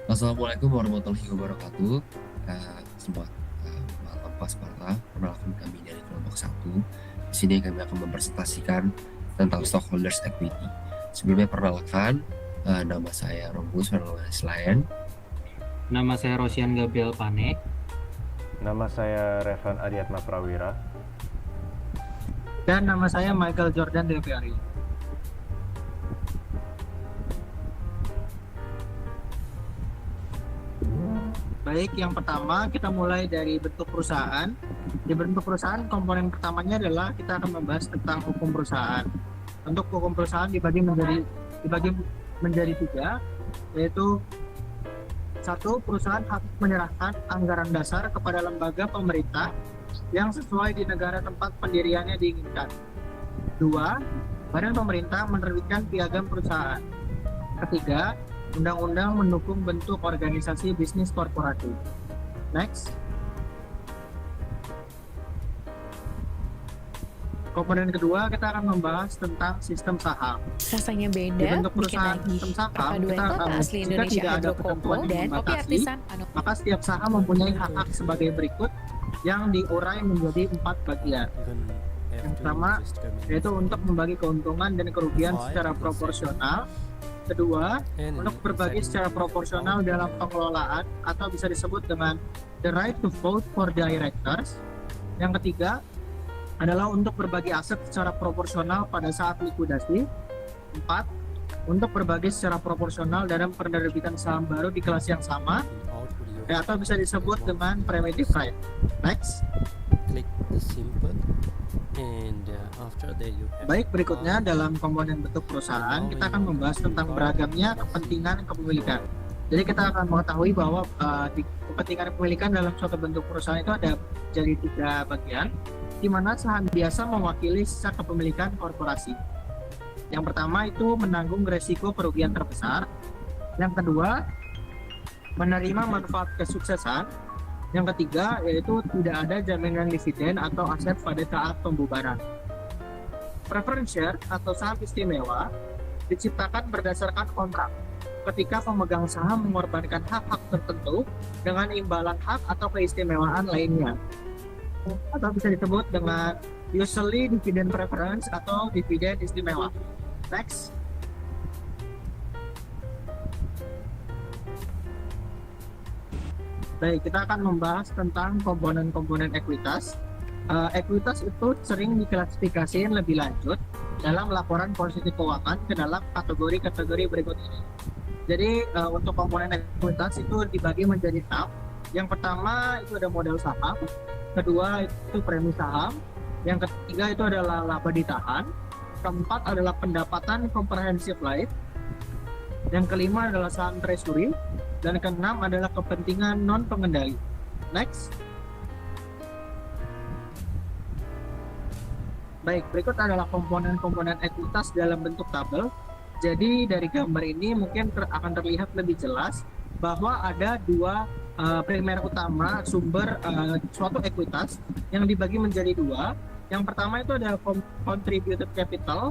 Assalamualaikum warahmatullahi wabarakatuh. Selamat malam Pasparta. Perkenalkan kami dari kelompok satu. Di sini kami akan mempresentasikan tentang stockholders equity. Sebelumnya perkenalkan, nama saya Rombus Selain. Nama saya Rosian Gabriel Pane. Nama saya Revan Adiatma Prawira. Dan nama saya Michael Jordan Deviari. Baik, yang pertama kita mulai dari bentuk perusahaan. Di bentuk perusahaan, komponen pertamanya adalah kita akan membahas tentang hukum perusahaan. Untuk hukum perusahaan dibagi menjadi tiga, yaitu satu, perusahaan harus menyerahkan anggaran dasar kepada lembaga pemerintah yang sesuai di negara tempat pendiriannya diinginkan. Dua, badan pemerintah menerbitkan piagam perusahaan. Ketiga, undang-undang mendukung bentuk organisasi bisnis korporatif. Next. Komponen kedua, kita akan membahas tentang sistem saham. Rasanya Di beda, bentuk bikin perusahaan lagi. sistem saham, Perpaduan kita kota asli jika Indonesia tidak ada Hydro ketentuan Coco yang dan kopi membatasi, artisan maka setiap saham mempunyai hak-hak sebagai berikut yang diurai menjadi 4 bagian. Yang pertama, yaitu untuk membagi keuntungan dan kerugian secara proporsional. Kedua, untuk berbagi secara proporsional dalam pengelolaan atau bisa disebut dengan the right to vote for directors. Yang ketiga adalah untuk berbagi aset secara proporsional pada saat likuidasi. 4, untuk berbagi secara proporsional dalam penerbitan saham baru di kelas yang sama atau bisa disebut dengan primitive right. Next. Click the symbol and after that you have Baik, berikutnya dalam komponen bentuk perusahaan kita akan membahas tentang beragamnya kepentingan kepemilikan. Jadi kita akan mengetahui bahwa di kepentingan kepemilikan dalam suatu bentuk perusahaan itu ada jadi 3 bagian, di mana saham biasa mewakili sisa kepemilikan korporasi. Yang pertama itu menanggung resiko kerugian terbesar. Yang kedua, menerima manfaat kesuksesan. Yang ketiga yaitu tidak ada jaminan dividen atau aset pada saat pembubaran. Preference share atau saham istimewa diciptakan berdasarkan kontrak ketika pemegang saham mengorbankan hak-hak tertentu dengan imbalan hak atau keistimewaan lainnya, atau bisa disebut dengan usually dividend preference atau dividen istimewa. Next. Baik, kita akan membahas tentang komponen-komponen ekuitas. Ekuitas itu sering diklasifikasikan lebih lanjut dalam laporan posisi keuangan ke dalam kategori-kategori berikut ini. Jadi untuk komponen ekuitas itu dibagi menjadi 6. Yang pertama itu ada modal saham, kedua itu premi saham, yang ketiga itu adalah laba ditahan, keempat adalah pendapatan comprehensive life, yang kelima adalah saham treasury, dan keenam adalah kepentingan non pengendali. Next. Baik, berikut adalah komponen-komponen ekuitas dalam bentuk tabel. Jadi dari gambar ini mungkin akan terlihat lebih jelas bahwa ada 2 primer utama sumber suatu ekuitas yang dibagi menjadi 2. Yang pertama itu ada contributed capital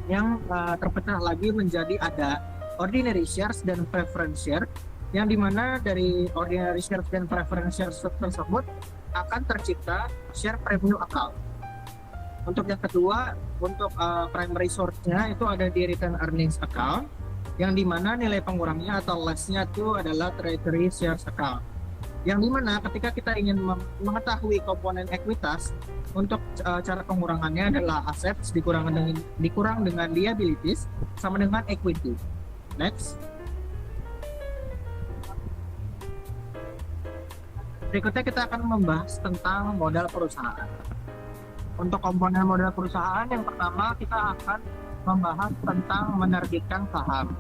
yang terpecah lagi menjadi ada ordinary shares dan preference share, yang dimana dari ordinary shares dan preference shares tersebut akan tercipta share premium account. Untuk yang kedua, untuk primary source-nya itu ada di return earnings account, yang dimana nilai pengurangnya atau less-nya itu adalah treasury shares account, yang dimana ketika kita ingin mengetahui komponen ekuitas, untuk cara pengurangannya adalah assets dikurang dengan liabilities sama dengan equity. Next. Berikutnya kita akan membahas tentang modal perusahaan. Untuk komponen modal perusahaan, yang pertama kita akan membahas tentang menerbitkan saham.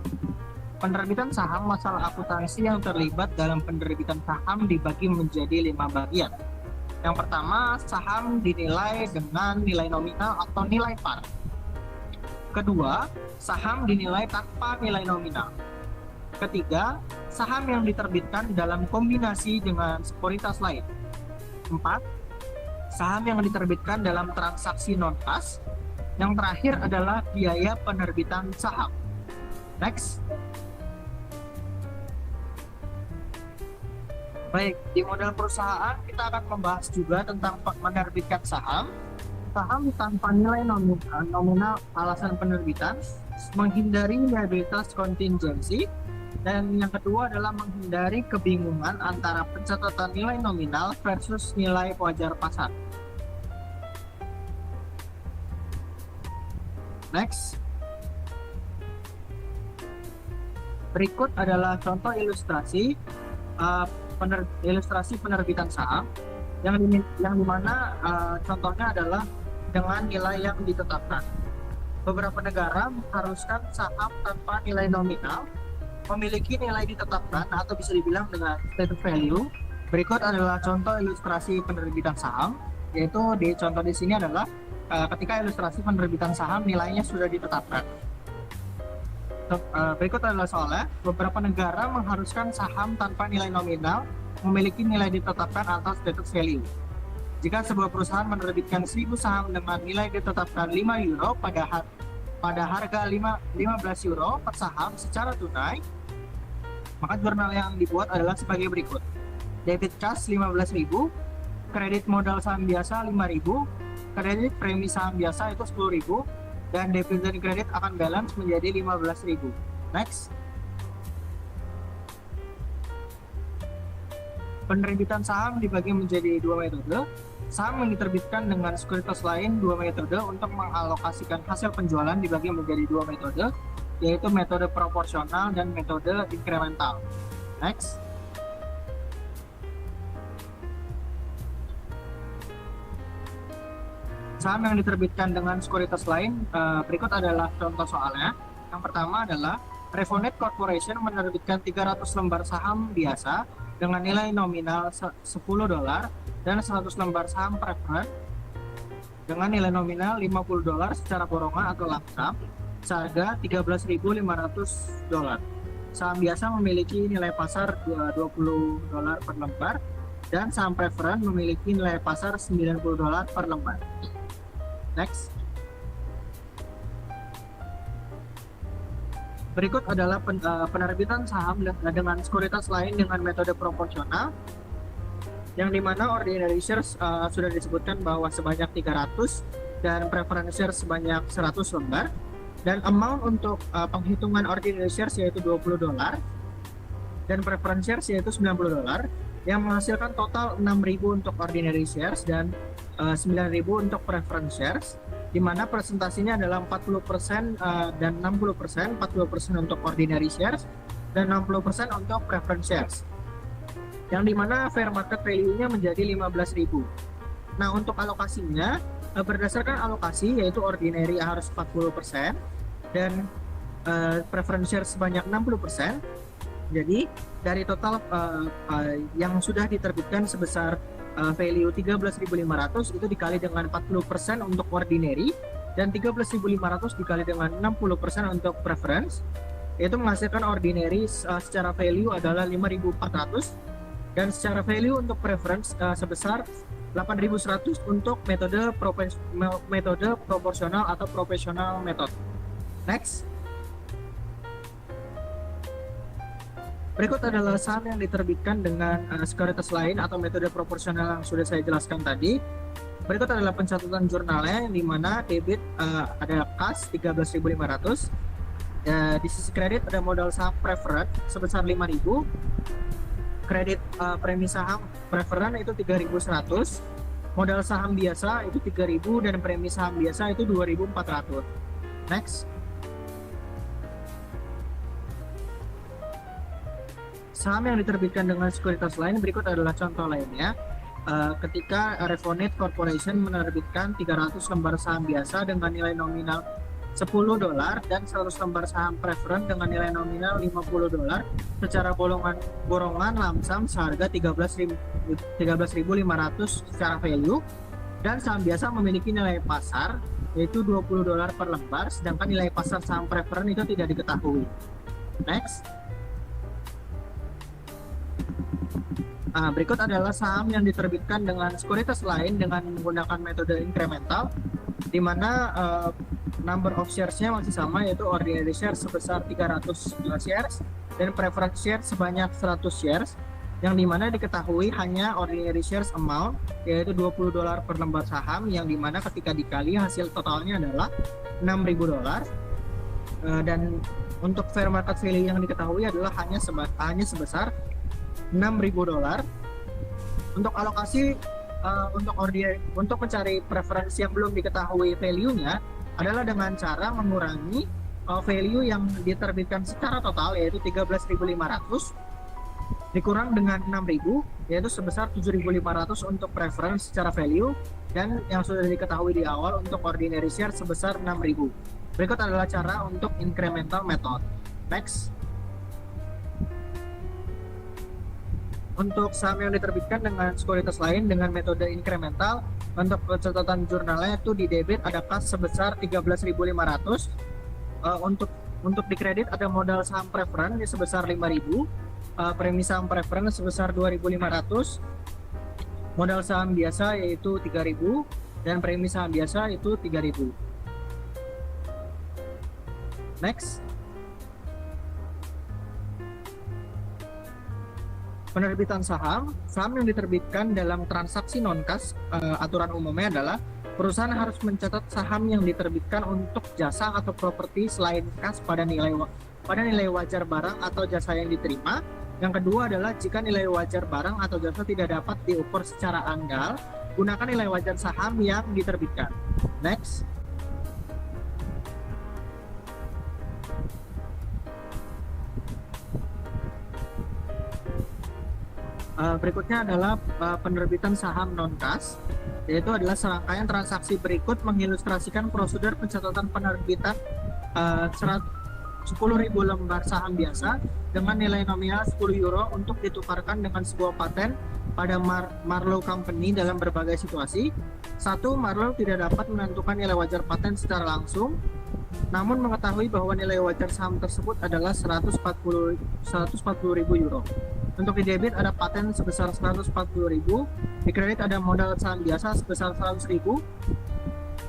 Penerbitan saham, masalah akuntansi yang terlibat dalam penerbitan saham dibagi menjadi 5 bagian. Yang pertama, saham dinilai dengan nilai nominal atau nilai par. Kedua, saham dinilai tanpa nilai nominal. Ketiga, saham yang diterbitkan dalam kombinasi dengan sekuritas lain. 4, saham yang diterbitkan dalam transaksi non-kas. Yang terakhir adalah biaya penerbitan saham. Next. Baik, di model perusahaan kita akan membahas juga tentang menerbitkan saham tanpa nilai nominal alasan penerbitan, menghindari liabilitas contingency, dan yang kedua adalah menghindari kebingungan antara pencatatan nilai nominal versus nilai wajar pasar. Next. Berikut adalah contoh ilustrasi ilustrasi penerbitan saham yang dimana contohnya adalah dengan nilai yang ditetapkan. Beberapa negara mengharuskan saham tanpa nilai nominal memiliki nilai ditetapkan atau bisa dibilang dengan stated value. Berikut adalah contoh ilustrasi penerbitan saham, yaitu di contoh di sini adalah ketika ilustrasi penerbitan saham nilainya sudah ditetapkan. Berikut adalah soalnya, beberapa negara mengharuskan saham tanpa nilai nominal memiliki nilai ditetapkan atau stated value. Jika sebuah perusahaan menerbitkan 1000 saham dengan nilai ditetapkan 5 euro pada harga 15 euro per saham secara tunai, maka jurnal yang dibuat adalah sebagai berikut. Debit cash 15.000, kredit modal saham biasa 5.000, kredit premi saham biasa itu 10.000, dan dividend kredit akan balance menjadi 15.000. Next. Penerbitan saham dibagi menjadi dua metode. Saham yang diterbitkan dengan sekuritas lain dua metode. Untuk mengalokasikan hasil penjualan dibagi menjadi dua metode, yaitu metode proporsional dan metode incremental. Next. Saham yang diterbitkan dengan sekuritas lain berikut adalah contoh soalnya. Yang pertama adalah Revonet Corporation menerbitkan 300 lembar saham biasa dengan nilai nominal $10 dan 100 lembar saham preferred dengan nilai nominal $50 secara borongan atau lump sum seharga $13.500. Saham biasa memiliki nilai pasar $20 per lembar dan saham preferred memiliki nilai pasar $90 per lembar. Next. Berikut adalah penerbitan saham dengan sekuritas lain dengan metode proporsional, yang dimana ordinary shares sudah disebutkan bahwa sebanyak 300 dan preference shares sebanyak 100 lembar, dan amount untuk penghitungan ordinary shares yaitu $20 dan preference shares yaitu $90, yang menghasilkan total 6.000 untuk ordinary shares dan 9.000 untuk preference shares, di mana presentasinya adalah 40% dan 60%, 40% untuk ordinary shares dan 60% untuk preference shares, yang dimana fair market value-nya menjadi 15.000. Nah, untuk alokasinya berdasarkan alokasi yaitu ordinary harus 40% dan preference shares sebanyak 60%. Jadi dari total yang sudah diterbitkan sebesar value 13.500 itu dikali dengan 40% untuk ordinary dan 13.500 dikali dengan 60% untuk preference, yaitu menghasilkan ordinary secara value adalah 5.400 dan secara value untuk preference sebesar 8.100 untuk metode proporsional atau professional method. Next. Berikut adalah saham yang diterbitkan dengan sekuritas lain atau metode proporsional yang sudah saya jelaskan tadi. Berikut adalah pencatatan jurnalnya, yang dimana debit ada kas 13.500, di sisi kredit ada modal saham preferred sebesar 5.000, kredit premi saham preferred itu 3.100, modal saham biasa itu 3.000 dan premi saham biasa itu 2.400. Next. Saham yang diterbitkan dengan sekuritas lain berikut adalah contoh lainnya. Ketika Revonet Corporation menerbitkan 300 lembar saham biasa dengan nilai nominal $10 dan 100 lembar saham preferred dengan nilai nominal $50 secara borongan lamsam seharga 13.500 secara value, dan saham biasa memiliki nilai pasar yaitu $20 per lembar, sedangkan nilai pasar saham preferred itu tidak diketahui. Next. Berikut adalah saham yang diterbitkan dengan sekuritas lain dengan menggunakan metode incremental, di mana number of shares-nya masih sama yaitu ordinary shares sebesar 300 shares dan preference shares sebanyak 100 shares, yang dimana diketahui hanya ordinary shares amount, yaitu $20 per lembar saham, yang dimana ketika dikali hasil totalnya adalah $6.000. Dan untuk fair market value yang diketahui adalah hanya sebesar $6.000. Untuk alokasi untuk mencari preferensi yang belum diketahui value-nya adalah dengan cara mengurangi value yang diterbitkan secara total, yaitu 13.500 dikurang dengan 6.000, yaitu sebesar 7.500 untuk preference secara value, dan yang sudah diketahui di awal untuk ordinary share sebesar 6.000. Berikut adalah cara untuk incremental method. Next. Untuk saham yang diterbitkan dengan sekuritas lain dengan metode incremental, untuk pencatatan jurnalnya itu di debit ada kas sebesar 13.500. Untuk di kredit ada modal saham preference sebesar 5.000, premi saham preference sebesar 2.500, modal saham biasa yaitu 3.000, dan premi saham biasa itu 3.000. Next. Penerbitan saham yang diterbitkan dalam transaksi non-kas, aturan umumnya adalah perusahaan harus mencatat saham yang diterbitkan untuk jasa atau properti selain kas pada nilai wajar barang atau jasa yang diterima. Yang kedua adalah jika nilai wajar barang atau jasa tidak dapat diukur secara anggal, gunakan nilai wajar saham yang diterbitkan. Next. Berikutnya adalah penerbitan saham non-kas, yaitu adalah serangkaian transaksi berikut mengilustrasikan prosedur pencatatan penerbitan 10.000 lembar saham biasa dengan nilai nominal €10 untuk ditukarkan dengan sebuah paten pada Marlowe Company dalam berbagai situasi. 1. Marlowe tidak dapat menentukan nilai wajar paten secara langsung, namun mengetahui bahwa nilai wajar saham tersebut adalah €140.000. Untuk di debit ada paten sebesar 140.000, di kredit ada modal saham biasa sebesar 100.000,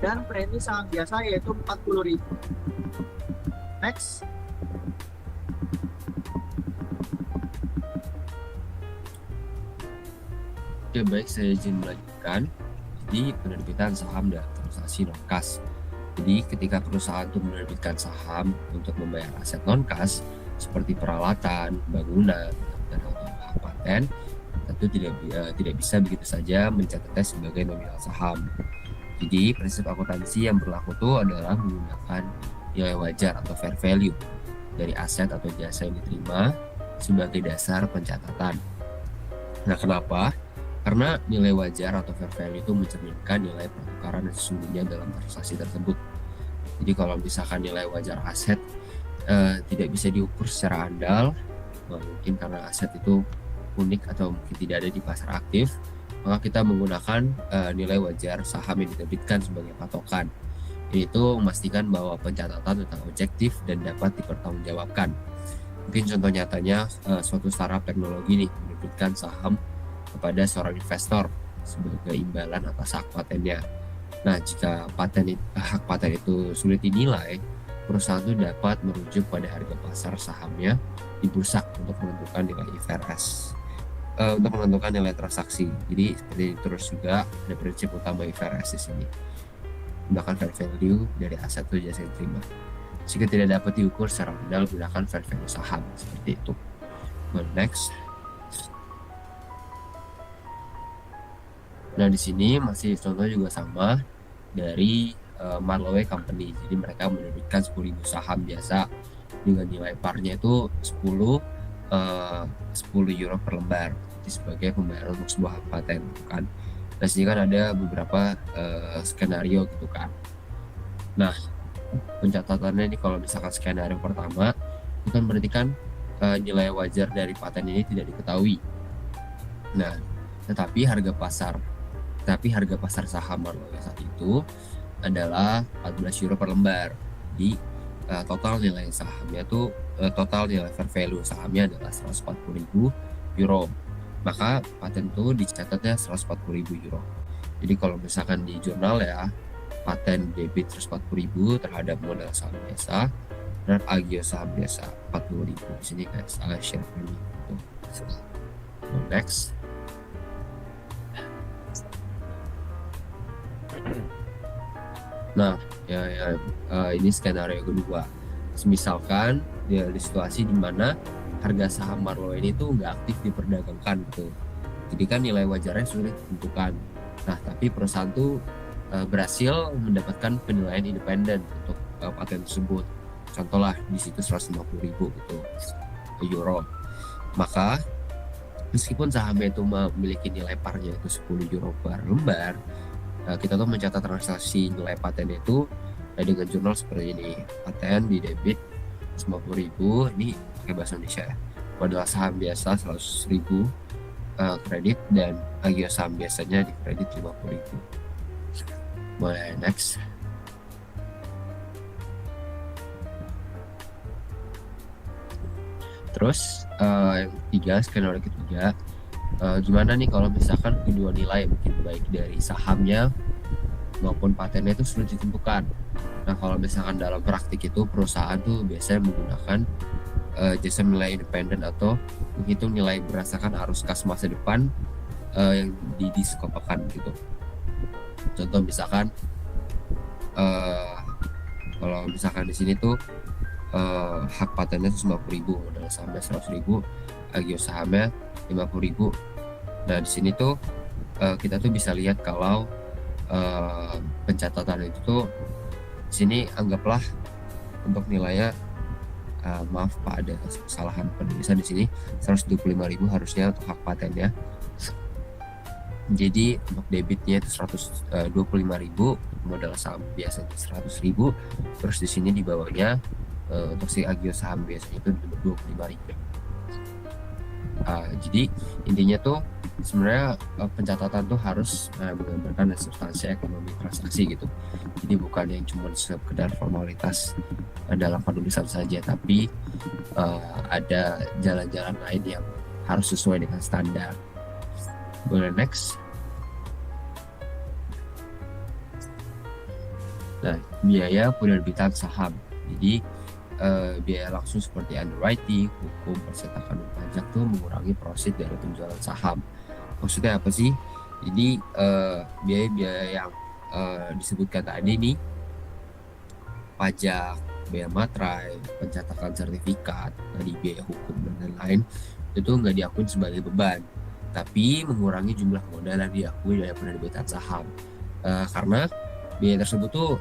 dan premi saham biasa yaitu 40.000. Next. Oke, baik, saya izin melanjutkan. Jadi penerbitan saham dan transaksi non-kas. Jadi ketika perusahaan itu menerbitkan saham untuk membayar aset non-kas seperti peralatan, bangunan, atau hak paten, tentu tidak bisa begitu saja mencatatnya sebagai nominal saham. Jadi prinsip akuntansi yang berlaku itu adalah menggunakan nilai wajar atau fair value dari aset atau jasa yang diterima sebagai dasar pencatatan. Nah, kenapa? Karena nilai wajar atau fair value itu mencerminkan nilai pertukaran yang sesungguhnya dalam transaksi tersebut. Jadi kalau misalkan nilai wajar aset tidak bisa diukur secara andal, mungkin karena aset itu unik atau mungkin tidak ada di pasar aktif, maka kita menggunakan nilai wajar saham yang diterbitkan sebagai patokan. Ini itu memastikan bahwa pencatatan tetap objektif dan dapat dipertanggungjawabkan. Mungkin contoh nyatanya suatu startup teknologi nih menerbitkan saham kepada seorang investor sebagai imbalan atas hak patennya. Nah, jika hak paten itu sulit dinilai, perusahaan itu dapat merujuk pada harga pasar sahamnya di bursa untuk menentukan nilai IFRS, untuk menentukan nilai transaksi. Jadi seperti terus juga ada prinsip utama IFRS di sini, gunakan fair value dari aset atau jasa yang diterima. Jika tidak dapat diukur secara andal, gunakan fair value saham, seperti itu. Next. Nah, di sini masih contoh juga sama dari Marlowe Company. Jadi mereka menerbitkan 10.000 saham biasa dengan nilai parnya itu 10 euro per lembar, jadi sebagai pembayaran untuk sebuah hak paten, kan. Nah, sini kan ada beberapa skenario gitu kan. Nah, pencatatannya ini kalau misalkan skenario pertama itu kan berarti kan nilai wajar dari paten ini tidak diketahui. Nah, tetapi harga pasar saham Marlowe saat itu adalah 14 euro per lembar. Di total nilai sahamnya tuh total nilai fair value sahamnya adalah 140.000 euro. Maka paten itu dicatatnya 140.000 euro. Jadi kalau misalkan di jurnal ya, paten debit 140.000 terhadap modal saham biasa dan agio saham biasa 40.000. Di sini kayak share premi gitu. Next. Nah, ini skenario kedua. Misalkan di situasi di mana harga saham Marlowe ini tuh nggak aktif diperdagangkan gitu. Jadi kan nilai wajarnya sulit ditentukan. Nah, tapi perusahaan tuh berhasil mendapatkan penilaian independen untuk paten tersebut. Contoh lah di situ 150.000 gitu euro. Maka meskipun sahamnya itu memiliki nilai parnya itu 10 euro per lembar, kita tuh mencatat transaksi nilai paten itu dengan jurnal seperti ini. Paten di debit 50.000, ini pakai bahasa Indonesia ya. Modal saham biasa 100.000 kredit, dan agio saham biasanya di kredit 50.000. Boleh next. Terus yang ketiga, skenario ketiga, gimana nih kalau misalkan kedua nilai mungkin baik dari sahamnya maupun patennya itu sulit ditentukan. Nah, kalau misalkan dalam praktik itu perusahaan tuh biasanya menggunakan jasa nilai independen atau menghitung nilai berdasarkan arus kas masa depan yang didiskopakan gitu. Contoh misalkan kalau misalkan di sini tuh hak patennya itu 50.000, modal sahamnya 100.000, agio sahamnya 50.000. Nah, di sini tuh kita tuh bisa lihat kalau pencatatan itu tuh di sini anggaplah untuk nilainya maaf Pak, ada kesalahan penulisan di sini, 125.000 harusnya untuk hak patennya. Jadi untuk debitnya itu 125.000, modal saham biasanya 100.000, terus di sini di bawahnya untuk si agio saham biasanya itu 25.000. Jadi intinya tuh sebenarnya pencatatan tuh harus menggambarkan substansi ekonomi transaksi gitu. Jadi bukan yang cuma sekedar formalitas dalam penulisan saja, tapi ada jalan-jalan lain yang harus sesuai dengan standar. Boleh next. Nah, biaya penerbitan saham. Jadi biaya langsung seperti underwriting, hukum, percetakan, dan pajak tuh mengurangi profit dari penjualan saham. Maksudnya apa sih? Jadi biaya-biaya yang disebutkan tadi nih, pajak, biaya materai, pencetakan sertifikat, tadi biaya hukum dan lain-lain, itu nggak diakui sebagai beban, tapi mengurangi jumlah modal yang diakui dari penerbitan saham, karena biaya tersebut tuh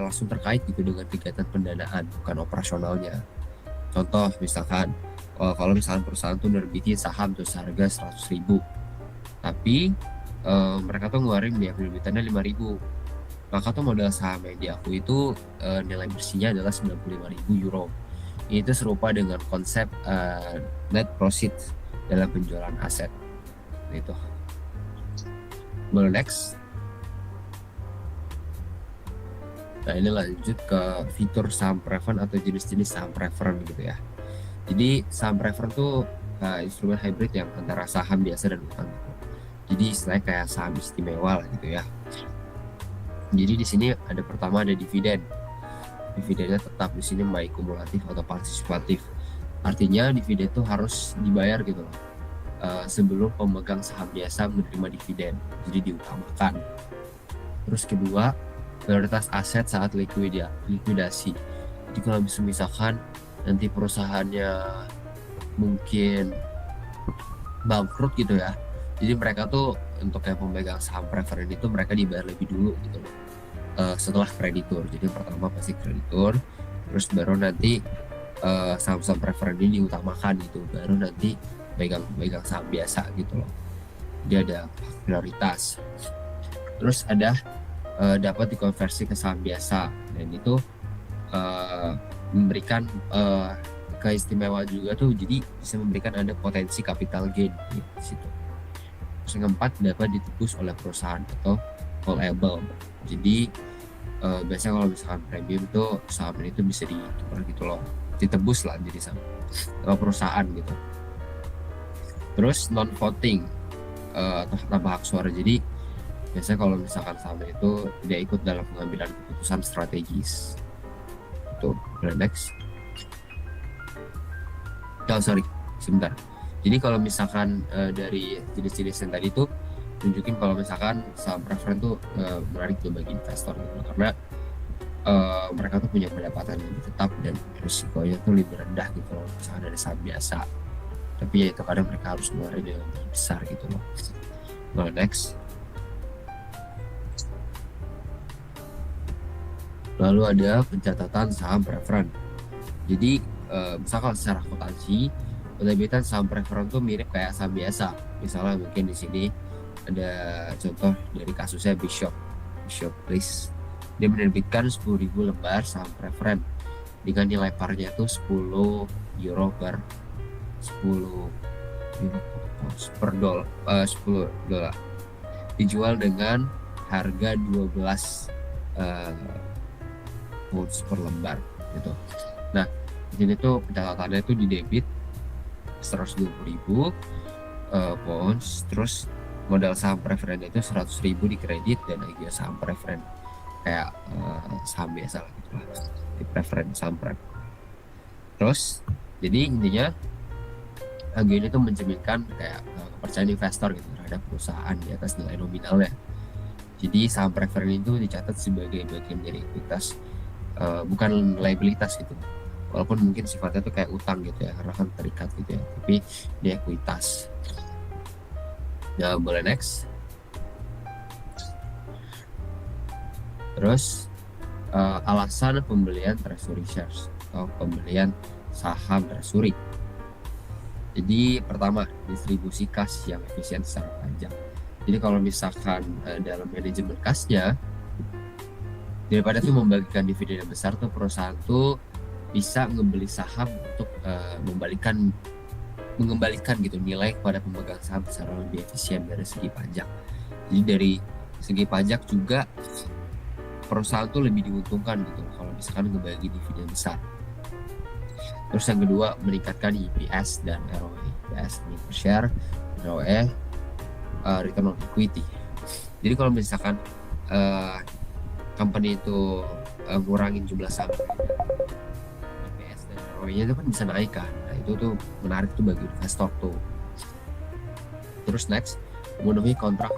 langsung terkait gitu dengan kegiatan pendanaan, bukan operasionalnya. Contoh misalkan kalau misalkan perusahaan tuh nerbitin saham tuh seharga 100.000, tapi mereka tuh ngeluarin biaya penerbitannya 5.000, maka tuh modal saham yang diakui itu nilai bersihnya adalah 95.000 euro. Ini tuh serupa dengan konsep net profit dalam penjualan aset. Itu. Boleh next. Nah, ini lanjut ke fitur saham preferen atau jenis-jenis saham preferen gitu ya. Jadi saham preferen tuh instrumen hybrid yang antara saham biasa dan utang gitu. Jadi istilahnya kayak saham istimewa lah gitu ya. Jadi di sini ada pertama ada dividen. Dividennya tetap di sini baik kumulatif atau partisipatif. Artinya dividen itu harus dibayar gitu loh. Sebelum pemegang saham biasa menerima dividen, jadi diutamakan. Terus kedua, prioritas aset saat likuidasi. Jadi kalau misalkan nanti perusahaannya mungkin bangkrut gitu ya, jadi mereka tuh untuk yang pemegang saham preferen itu mereka dibayar lebih dulu gitu loh, setelah kreditur. Jadi pertama pasti kreditur, terus baru nanti saham-saham preferen ini diutamakan gitu, baru nanti pegang saham biasa gitu loh. Dia ada prioritas. Terus ada dapat dikonversi ke saham biasa, dan itu memberikan keistimewaan juga tuh, jadi bisa memberikan ada potensi capital gain di situ. Terus yang keempat, dapat ditebus oleh perusahaan atau callable. Jadi biasanya kalau misalkan premium itu saham itu bisa ditukar gitu loh, ditebus lah jadi saham perusahaan gitu. Terus non voting atau tanpa hak suara. Jadi biasanya kalau misalkan saham itu tidak ikut dalam pengambilan keputusan strategis. Itu next. Oh sorry, sebentar. Jadi kalau misalkan dari jenis-jenis yang tadi tuh tunjukin kalau misalkan saham preferen tuh menarik tuh bagi investor gitu, karena mereka tuh punya pendapatan yang lebih tetap dan risikonya tuh lebih rendah gitu loh misalkan dari saham biasa. Tapi ya itu kadang mereka harus ngeluarin yang lebih besar gitu loh. Nah, next. Lalu ada pencatatan saham preferen. Jadi misalkan secara akuntansi penerbitan saham preferen tuh mirip kayak saham biasa. Misalnya mungkin di sini ada contoh dari kasusnya Bishop List. Dia menerbitkan 10.000 lembar saham preferen dengan nilai parnya itu 10 euro per 10 euro per dolar, 10 dolar. Dijual dengan harga 12 pounds per lembar gitu. Nah, di sini tuh pencatatannya tuh di debit 120.000 pounds, terus modal saham preferen itu 100.000 di kredit dan juga saham preferen kayak saham biasa lah gitu lah, di preferen saham pref. Terus jadi intinya harga ini tuh mencerminkan kayak kepercayaan investor gitu terhadap perusahaan di atas nilai nominalnya. Jadi saham preferen itu dicatat sebagai bagian dari ekuitas, bukan liabilitas gitu. Walaupun mungkin sifatnya tuh kayak utang gitu ya, karena kan terikat gitu ya, tapi dia ekuitas. Ya, boleh next. Terus alasan pembelian treasury shares atau pembelian saham treasury. Jadi pertama, distribusi kas yang efisien secara panjang. Jadi kalau misalkan dalam manajemen kasnya, daripada tuh membagikan dividen yang besar, tuh perusahaan tuh bisa ngebeli saham untuk mengembalikan gitu nilai kepada pemegang saham secara lebih efisien dari segi pajak. Jadi dari segi pajak juga perusahaan tuh lebih diuntungkan gitu kalau misalkan ngebagi dividen besar. Terus yang kedua, meningkatkan EPS dan ROE. EPS per share, ROE return on equity. Jadi kalau misalkan company itu ngurangin jumlah saham, EPS dan ROE-nya itu kan bisa naik kan. Nah, itu tuh menarik tuh bagi investor tuh. Terus next, memenuhi kontrak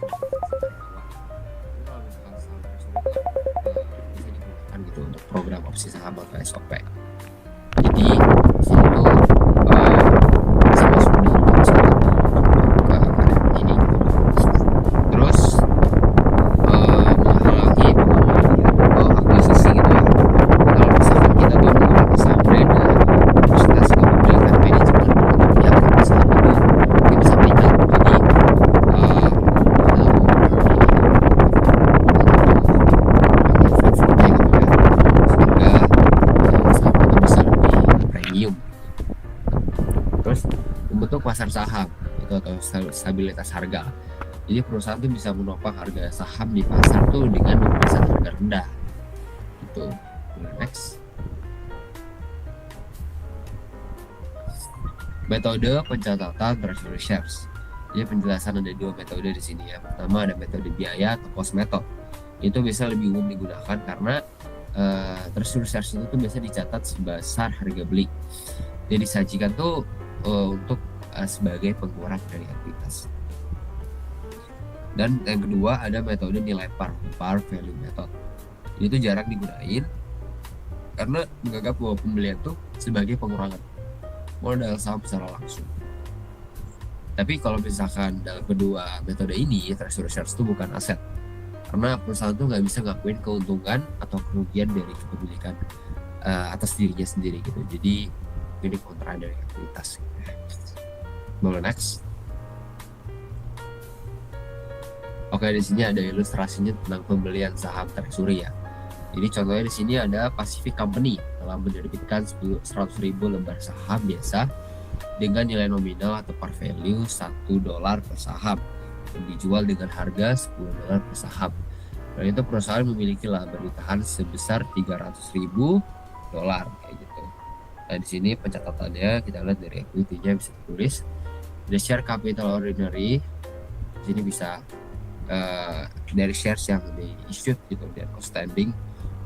bisa digunakan gitu untuk program opsi saham atau SOP. Jadi sini tuh bisa masuk di ini. Terus menghalangi akuisisi gitu ya. Kalau misalkan kita tuh menggunakan saham trader, terus kita suka membelikan manajemen atau pihak yang saham itu bisa meningkat. Jadi untuk pasar saham itu atau stabilitas harga. Jadi perusahaan tuh bisa menopang harga saham di pasar tuh dengan memasang harga rendah. Gitu. Next. Metode pencatatan treasury shares. Jadi penjelasan ada dua metode di sini ya. Pertama ada metode biaya atau cost method. Itu bisa lebih umum digunakan karena treasury shares itu tuh biasa dicatat sebesar harga beli. Jadi disajikan tuh untuk sebagai pengurang dari ekuitas. Dan yang kedua ada metode nilai par value method. Itu jarang digunain karena menganggap bahwa pembelian tuh sebagai pengurangan modal saham secara langsung. Tapi kalau misalkan dalam kedua metode ini, treasury shares itu bukan aset, karena perusahaan tuh nggak bisa ngakuin keuntungan atau kerugian dari kepemilikan atas dirinya sendiri gitu. Jadi ini kontra dari ekuitas. Boleh next. Oke, di sini ada ilustrasinya tentang pembelian saham treasury ya. Jadi contohnya di sini ada Pacific Company telah menerbitkan 100.000 lembar saham biasa dengan nilai nominal atau par value $1 per saham yang dijual dengan harga $10 per saham. Dan itu perusahaan memiliki laba bertahan sebesar $300.000 kayak gitu. Nah, di sini pencatatannya kita lihat dari equity-nya bisa ditulis. The share capital ordinary, di sini bisa dari shares yang di issued gitu dan outstanding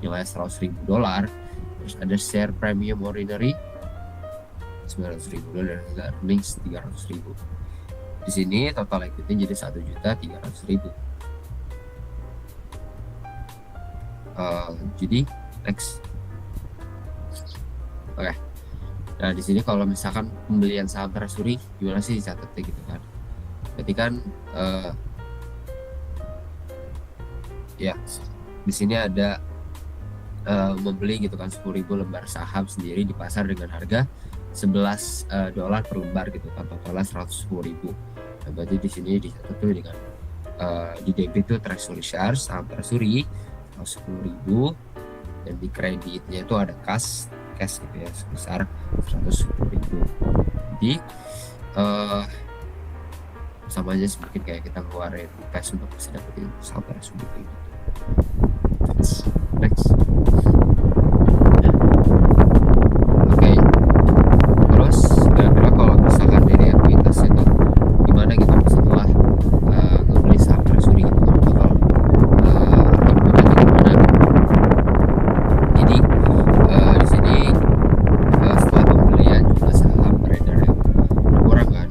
nilai $100.000. Terus ada share premium ordinary 900.000 dan harga earnings 300.000. Di sini total equity jadi 1.300.000. Jadi next. Oke. Nah di sini kalau misalkan pembelian saham treasury gimana sih dicatatnya gitu kan? Berarti kan ya di sini ada membeli gitu kan 10.000 lembar saham sendiri di pasar dengan harga $11 per lembar gitu kan, totalnya 110.000. Nah, berarti di sini dicatat tuh dengan di debit tuh treasury shares saham treasury 110.000 dan di kreditnya itu ada cash gitu ya sebesar 110.000. Jadi sama aja semakin kayak kita ngeluarin cash untuk bisa dapetin saham treasury gitu. Next. Oke. Terus kira-kira kalau misalkan dari ekuitas itu gimana gitu setelah ngebeli saham treasury gitu kan bakal inputnya gimana? Jadi di sini setelah pembelian jumlah saham beredar yang berkurang kan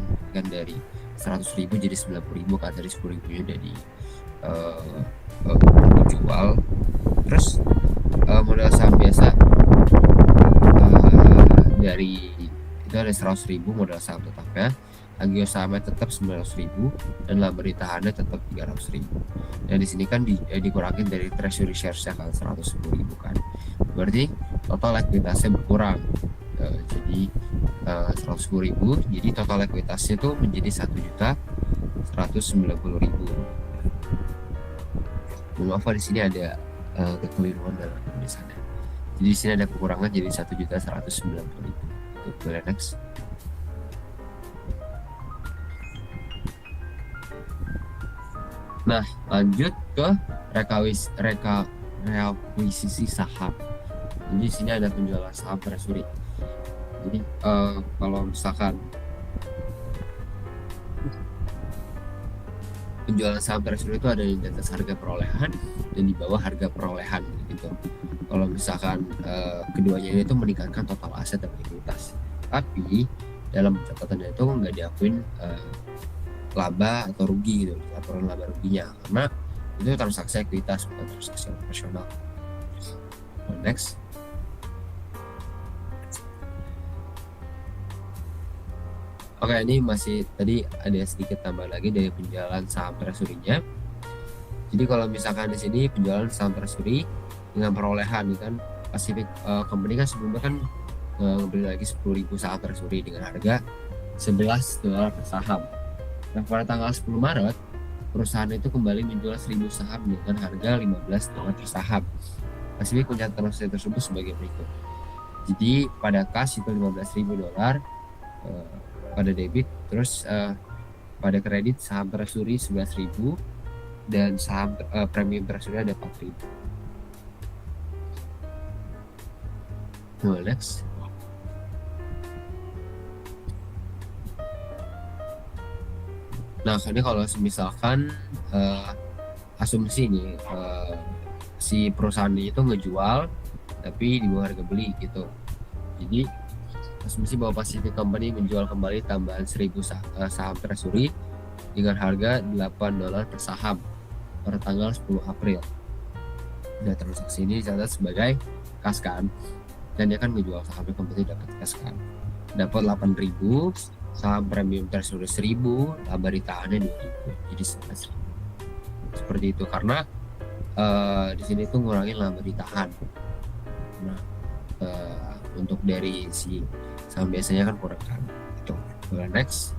dari 100.000 jadi 90.000 kan, dari 10.000 nya dari dijual. Terus modal saham biasa dari itu ada 100.000 modal saham tetapnya, agio sahamnya tetap 900.000 dan laba ditahannya tetap 300.000. Dan di sini kan dikurangin dari treasury shares kan 110.000 kan, berarti total ekuitasnya berkurang. Jadi 110.000, jadi total ekuitasnya itu menjadi 1.190.000. Maaf di sini ada kekeliruan dalam tulisannya. Jadi di sini ada kekurangan jadi 1.190.000. Itu next. Nah, lanjut ke reakuisisi saham. Jadi di sini ada penjualan saham treasury. Jadi kalau misalkan penjualan saham treasury itu ada di atas harga perolehan dan di bawah harga perolehan gitu. Kalau misalkan keduanya itu meningkatkan total aset dan likuiditas, tapi dalam catatannya itu nggak diakuin laba atau rugi gitu, laporan laba ruginya, karena itu transaksi ekuitas bukan transaksi operasional. Next. Oke, ini masih tadi ada sedikit tambah lagi dari penjualan saham treasury-nya. Jadi kalau misalkan di sini penjualan saham treasury dengan perolehan kan Pacific Company kan sebelumnya kan ngebeli lagi 10.000 saham treasury dengan harga $11 per saham. Nah, pada tanggal 10 Maret perusahaan itu kembali menjual 1.000 saham dengan harga $15 per saham. Pacific mencatat transaksi tersebut sebagai berikut. Jadi pada kas itu $15.000 pada debit, terus pada kredit saham treasury 11.000 dan saham premium treasury ada 4.000. Next. Nah, ini kalau misalkan asumsi nih si perusahaan itu ngejual tapi di bawah harga beli gitu. Jadi asumsi bahwa Pacific Company menjual kembali tambahan 1.000 saham treasury dengan harga $8 per saham pada tanggal 10 April. Nah, transaksi ini dicatat sebagai kas kan, dan dia kan menjual sahamnya kembali dapat kas kan, dapat 8.000, saham premium treasury 1.000, laba ditahannya 2.000, jadi 11.000. Seperti itu karena di sini tuh ngurangin laba ditahan. Nah, untuk dari si saham biasanya kan kurang kan. Itu. Next.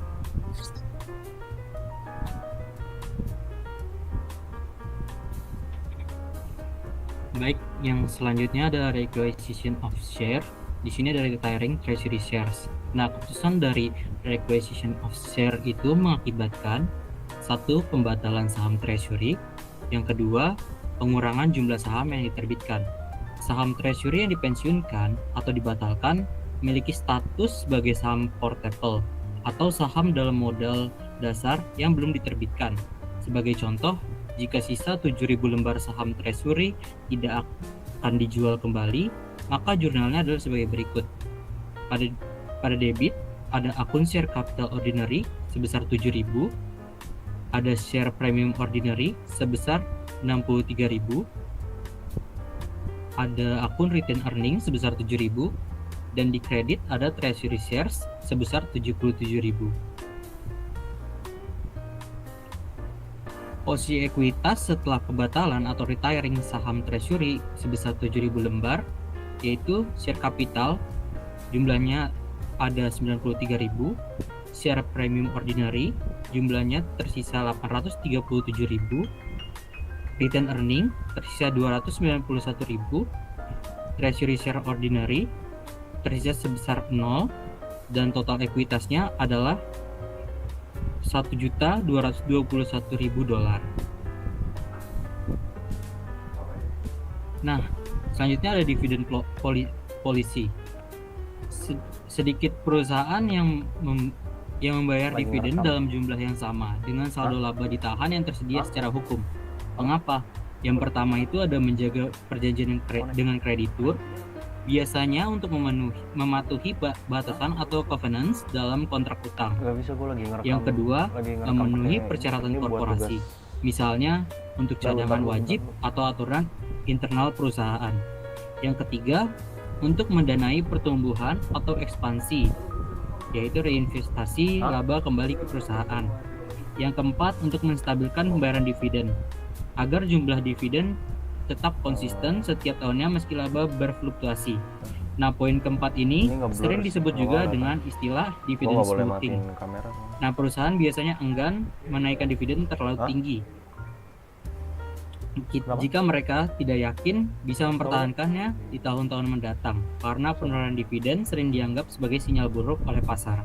Baik, yang selanjutnya ada requisition of share. Di sini ada retiring treasury shares. Nah, keputusan dari requisition of share itu mengakibatkan satu, pembatalan saham treasury. Yang kedua, pengurangan jumlah saham yang diterbitkan. Saham treasury yang dipensiunkan atau dibatalkan memiliki status sebagai saham portable atau saham dalam modal dasar yang belum diterbitkan. Sebagai contoh, jika sisa 7.000 lembar saham treasury tidak akan dijual kembali, maka jurnalnya adalah sebagai berikut. Pada debit, ada akun share capital ordinary sebesar 7.000, ada share premium ordinary sebesar 63.000, ada akun retain earning sebesar 7.000, dan di kredit ada treasury shares sebesar 77.000. Posisi ekuitas setelah pembatalan atau retiring saham treasury sebesar 7.000 lembar, yaitu share capital jumlahnya ada 93.000, share premium ordinary jumlahnya tersisa 837.000, retain earning tersisa 291.000, treasury share ordinary tersisa sebesar 0, dan total ekuitasnya adalah $1.221.000. Nah, selanjutnya ada dividend policy. Sedikit perusahaan yang membayar Lagi dividen ngerekam. dalam jumlah yang sama dengan saldo laba ditahan yang tersedia secara hukum. Mengapa? Yang pertama itu ada menjaga perjanjian dengan kreditur, biasanya untuk mematuhi batasan atau covenants dalam kontrak utang. Gak bisa, gue lagi ngerekam. Yang kedua, lagi ngerekam memenuhi pakai persyaratan ini buat korporasi, misalnya untuk cadangan wajib atau aturan internal perusahaan. Yang ketiga, untuk mendanai pertumbuhan atau ekspansi, yaitu reinvestasi laba kembali ke perusahaan. Yang keempat, untuk menstabilkan pembayaran dividen, agar jumlah dividen tetap konsisten setiap tahunnya meski laba berfluktuasi. Nah, poin keempat ini nge-blur sering sih, disebut nggak juga apa-apa. dengan istilah Gue dividend gak boleh smoothing. matiin kamera. Nah, perusahaan biasanya enggan menaikkan dividen terlalu tinggi jika mereka tidak yakin bisa mempertahankannya di tahun-tahun mendatang, karena penurunan dividen sering dianggap sebagai sinyal buruk oleh pasar.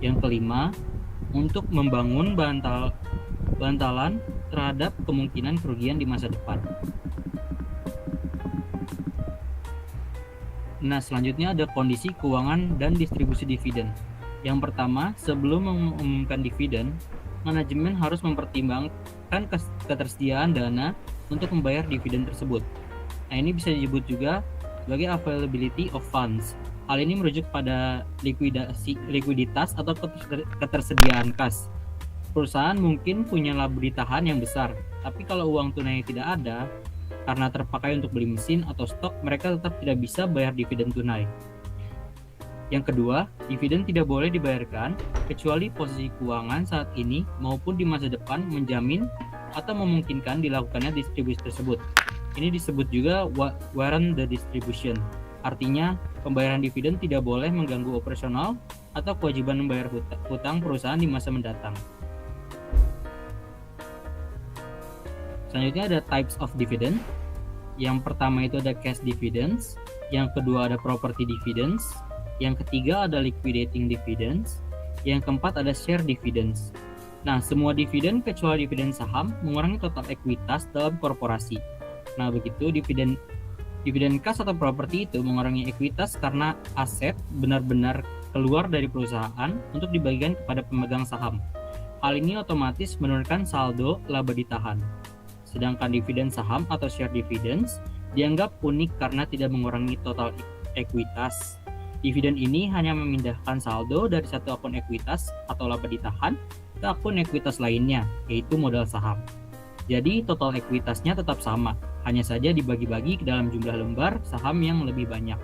Yang kelima, untuk membangun bantalan terhadap kemungkinan kerugian di masa depan. Nah, selanjutnya ada kondisi keuangan dan distribusi dividen. Yang pertama, sebelum mengumumkan dividen, manajemen harus mempertimbangkan ketersediaan dana untuk membayar dividen tersebut. Nah, ini bisa disebut juga sebagai availability of funds. Hal ini merujuk pada likuiditas atau ketersediaan kas. Perusahaan mungkin punya laba ditahan yang besar, tapi kalau uang tunai tidak ada, karena terpakai untuk beli mesin atau stok, mereka tetap tidak bisa bayar dividen tunai. Yang kedua, dividen tidak boleh dibayarkan kecuali posisi keuangan saat ini maupun di masa depan menjamin atau memungkinkan dilakukannya distribusi tersebut. Ini disebut juga warrant the distribution. Artinya, pembayaran dividen tidak boleh mengganggu operasional atau kewajiban membayar hutang perusahaan di masa mendatang. Selanjutnya ada types of dividend. Yang pertama itu ada cash dividends, yang kedua ada property dividends, yang ketiga ada liquidating dividends, yang keempat ada share dividends. Nah, semua dividen kecuali dividen saham mengurangi total ekuitas dalam korporasi. Nah, begitu dividen kas atau properti itu mengurangi ekuitas karena aset benar-benar keluar dari perusahaan untuk dibagikan kepada pemegang saham. Hal ini otomatis menurunkan saldo laba ditahan. Sedangkan dividen saham atau share dividends dianggap unik karena tidak mengurangi total ekuitas. Dividen ini hanya memindahkan saldo dari satu akun ekuitas atau laba ditahan ke akun ekuitas lainnya, yaitu modal saham. Jadi total ekuitasnya tetap sama, hanya saja dibagi-bagi ke dalam jumlah lembar saham yang lebih banyak.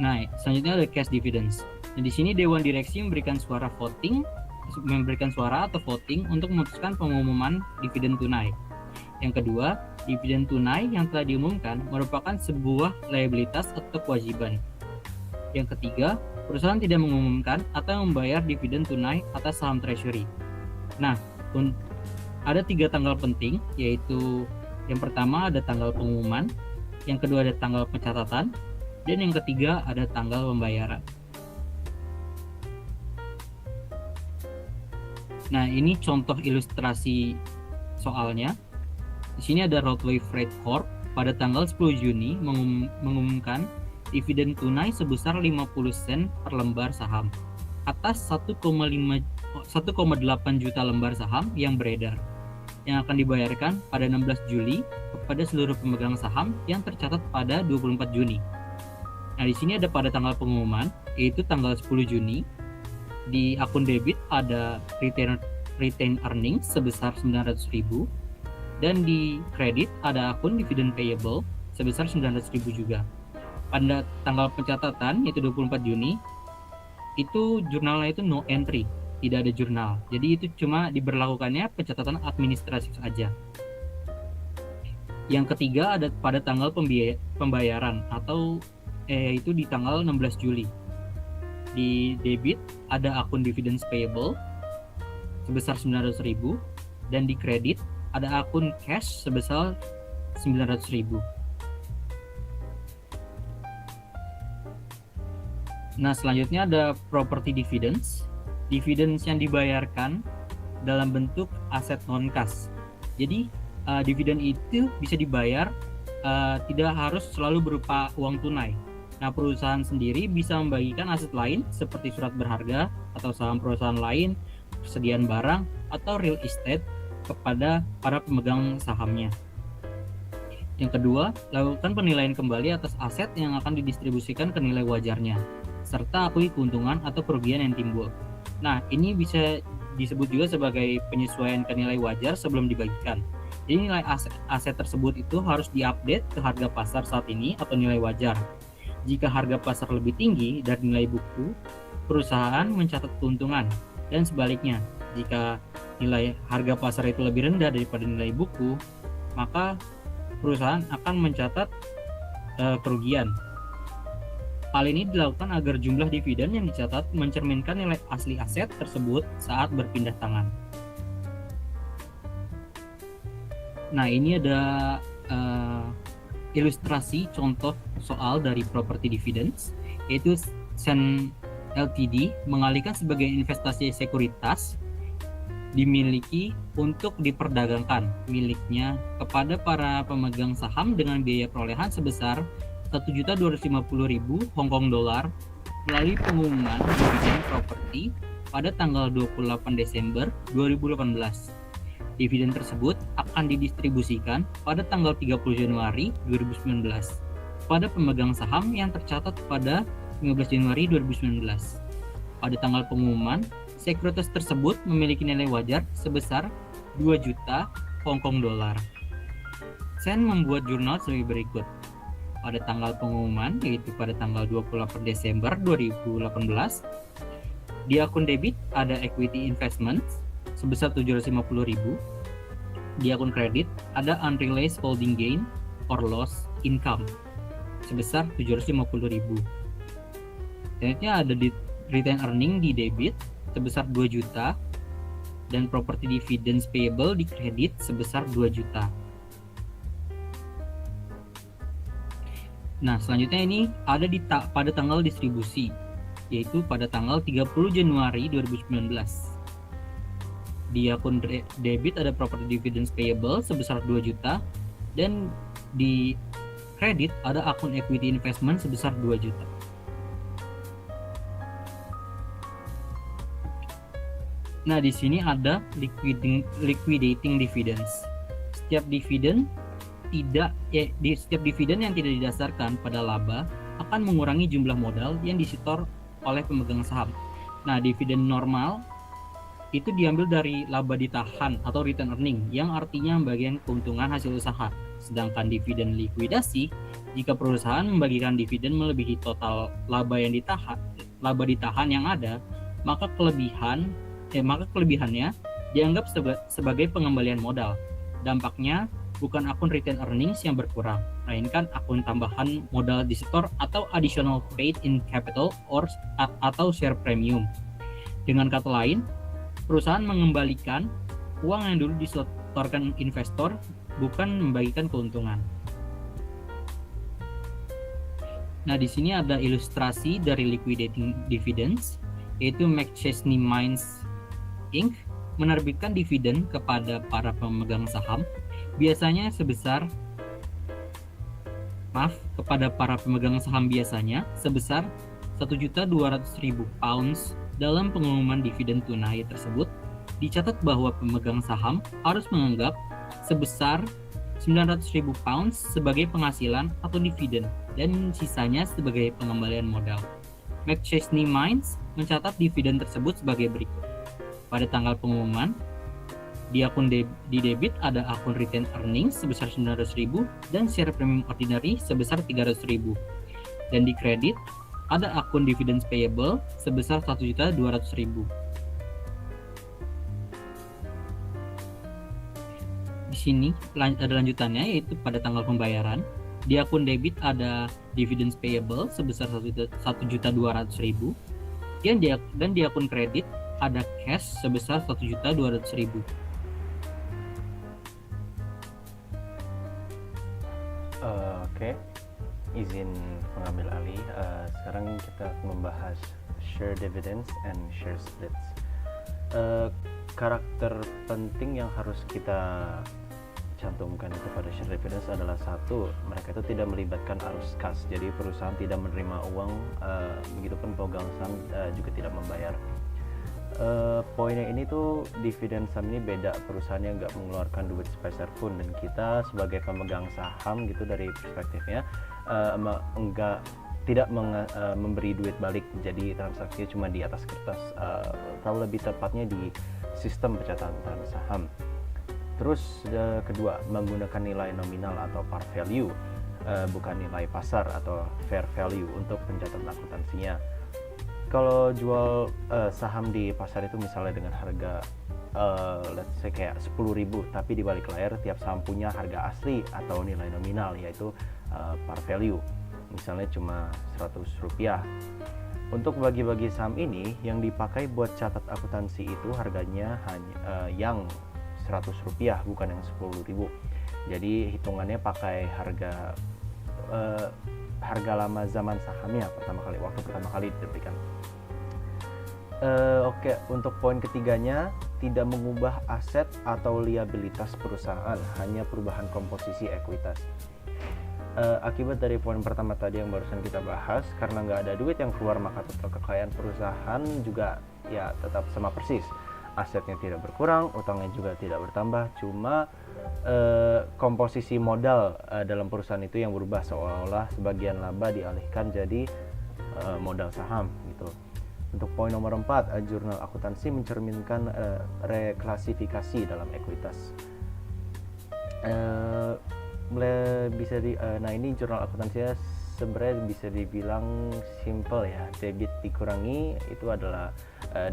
Nah, selanjutnya ada cash dividends. Nah, di sini Dewan Direksi memberikan suara atau voting untuk memutuskan pengumuman dividen tunai. Yang kedua, dividen tunai yang telah diumumkan merupakan sebuah liabilitas atau kewajiban. Yang ketiga, perusahaan tidak mengumumkan atau membayar dividen tunai atas saham treasury. Nah, ada 3 tanggal penting, yaitu yang pertama ada tanggal pengumuman, yang kedua ada tanggal pencatatan, dan yang ketiga ada tanggal pembayaran. Nah, ini contoh ilustrasi soalnya. Di sini ada Roadway Freight Corp pada tanggal 10 Juni mengumumkan dividen tunai sebesar 50 sen per lembar saham atas 1,8 juta lembar saham yang beredar. yang akan dibayarkan pada 16 Juli kepada seluruh pemegang saham yang tercatat pada 24 Juni. Nah, di sini ada pada tanggal pengumuman, yaitu tanggal 10 Juni. Di akun debit ada retain earnings sebesar 900.000, dan di kredit ada akun dividend payable sebesar 900.000 juga. Pada tanggal pencatatan, yaitu 24 Juni, itu jurnalnya itu no entry, tidak ada jurnal. Jadi itu cuma diberlakukannya pencatatan administratif saja. Yang ketiga ada pada tanggal pembayaran atau itu di tanggal 16 Juli. Di debit ada akun dividends payable sebesar 900.000, dan di kredit ada akun cash sebesar 900.000. Nah, selanjutnya ada property dividends. Dividends yang dibayarkan dalam bentuk aset non-cash. Jadi, dividen itu bisa dibayar tidak harus selalu berupa uang tunai. Nah, perusahaan sendiri bisa membagikan aset lain seperti surat berharga atau saham perusahaan lain, persediaan barang, atau real estate kepada para pemegang sahamnya. Yang kedua, lakukan penilaian kembali atas aset yang akan didistribusikan ke nilai wajarnya, serta akui keuntungan atau kerugian yang timbul. Nah, ini bisa disebut juga sebagai penyesuaian ke nilai wajar sebelum dibagikan. Jadi nilai aset tersebut itu harus diupdate ke harga pasar saat ini atau nilai wajar. Jika harga pasar lebih tinggi dari nilai buku, perusahaan mencatat keuntungan, dan sebaliknya, jika nilai harga pasar itu lebih rendah daripada nilai buku, maka perusahaan akan mencatat kerugian. Hal ini dilakukan agar jumlah dividen yang dicatat mencerminkan nilai asli aset tersebut saat berpindah tangan. Nah, ini ada ilustrasi contoh soal dari property dividends, yaitu Sen Ltd mengalihkan sebagai investasi sekuritas dimiliki untuk diperdagangkan miliknya kepada para pemegang saham dengan biaya perolehan sebesar 1.250.000 Hong Kong dolar melalui pengumuman dividen properti pada tanggal 28 Desember 2018. Dividen tersebut akan didistribusikan pada tanggal 30 Januari 2019 pada pemegang saham yang tercatat pada 15 Januari 2019. Pada tanggal pengumuman, sekuritas tersebut memiliki nilai wajar sebesar 2 juta Hong Kong dolar. Sen membuat jurnal sebagai berikut. Pada tanggal pengumuman, yaitu pada tanggal 28 Desember 2018, di akun debit ada equity investment sebesar 750.000. Di akun kredit ada unrealized holding gain or loss income sebesar 750.000. Selanjutnya ada di retain earning di debit sebesar 2 juta dan property dividends payable di kredit sebesar 2 juta. Nah, selanjutnya ini ada pada tanggal distribusi, yaitu pada tanggal 30 Januari 2019. Di akun debit ada property dividends payable sebesar 2 juta dan di kredit ada akun equity investment sebesar 2 juta. Nah, di sini ada liquidating dividends. Setiap dividen yang tidak didasarkan pada laba akan mengurangi jumlah modal yang disetor oleh pemegang saham. Nah, dividen normal itu diambil dari laba ditahan atau retain earning yang artinya bagian keuntungan hasil usaha. Sedangkan dividen likuidasi, jika perusahaan membagikan dividen melebihi total laba ditahan yang ada, maka kelebihannya dianggap sebagai pengembalian modal. Dampaknya bukan akun retain earnings yang berkurang, melainkan akun tambahan modal disetor atau additional paid in capital atau share premium. Dengan kata lain, perusahaan mengembalikan uang yang dulu disetorkan investor, bukan membagikan keuntungan. Nah, di sini ada ilustrasi dari liquidating dividends, yaitu McChesney Mines Inc. menerbitkan dividen kepada para pemegang saham biasanya sebesar £1.200.000 dalam pengumuman dividen tunai tersebut Dicatat bahwa pemegang saham harus menganggap sebesar 900.000 pounds sebagai penghasilan atau dividen dan sisanya sebagai pengembalian modal. McChesney Mines mencatat dividen tersebut sebagai berikut. Pada tanggal pengumuman, di akun di debit ada akun retained earnings sebesar 900.000 dan share premium ordinary sebesar 300.000. Dan di kredit ada akun dividends payable sebesar 1.200.000. Di sini ada lanjutannya, yaitu pada tanggal pembayaran. Di akun debit ada dividends payable sebesar 1.200.000 dan di akun kredit ada cash sebesar 1.200.000. Oke, izin mengambil alih. Sekarang kita membahas share dividends and share splits. Karakter penting yang harus kita cantumkan itu pada share dividends adalah satu, mereka itu tidak melibatkan arus kas, jadi perusahaan tidak menerima uang, begitupun pemegang saham juga tidak membayar. Poinnya ini tuh dividen saham ini beda, perusahaannya nggak mengeluarkan duit sepeser pun, dan kita sebagai pemegang saham gitu dari perspektifnya tidak memberi duit balik, jadi transaksinya cuma di atas kertas, atau lebih tepatnya di sistem pencatatan saham. Terus kedua, menggunakan nilai nominal atau par value, bukan nilai pasar atau fair value untuk pencatatan akuntansinya. Kalau jual saham di pasar itu misalnya dengan harga let's say kayak 10.000, tapi di balik layar tiap saham punya harga asli atau nilai nominal, yaitu par value, misalnya cuma Rp100. Untuk bagi-bagi saham ini yang dipakai buat catat akuntansi itu harganya hanya yang Rp100, bukan yang 10.000. Jadi hitungannya pakai harga lama zaman sahamnya waktu pertama kali diterbitkan. Oke, untuk poin ketiganya, tidak mengubah aset atau liabilitas perusahaan, hanya perubahan komposisi ekuitas. Akibat dari poin pertama tadi yang barusan kita bahas, karena nggak ada duit yang keluar, maka total kekayaan perusahaan juga ya tetap sama persis. Asetnya tidak berkurang, utangnya juga tidak bertambah, cuma komposisi modal dalam perusahaan itu yang berubah, seolah-olah sebagian laba dialihkan jadi modal saham gitu. Untuk poin nomor 4, jurnal akuntansi mencerminkan reklasifikasi dalam ekuitas. Nah ini jurnal akuntansinya sebenarnya bisa dibilang simple ya. Debit dikurangi itu adalah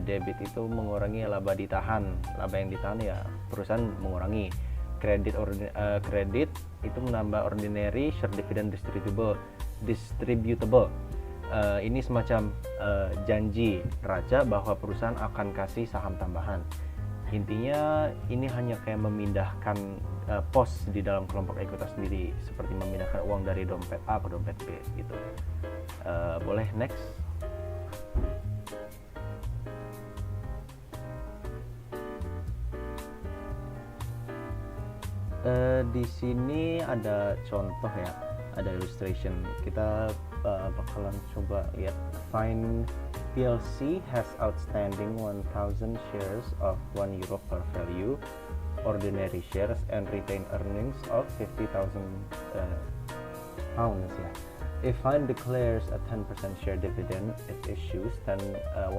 debit itu mengurangi laba ditahan. Laba yang ditahan ya perusahaan mengurangi. Kredit itu menambah ordinary share dividend distributable. Ini semacam janji raja bahwa perusahaan akan kasih saham tambahan. Intinya ini hanya kayak memindahkan pos di dalam kelompok ekuitas sendiri, seperti memindahkan uang dari dompet A ke dompet B gitu. Boleh next. Di sini ada contoh ya, ada illustration. Kita bakalan coba lihat. Find PLC has outstanding 1,000 shares of €1 per value, ordinary shares and retained earnings of 50,000 pounds ya. If Find declares a 10% share dividend, it issues 100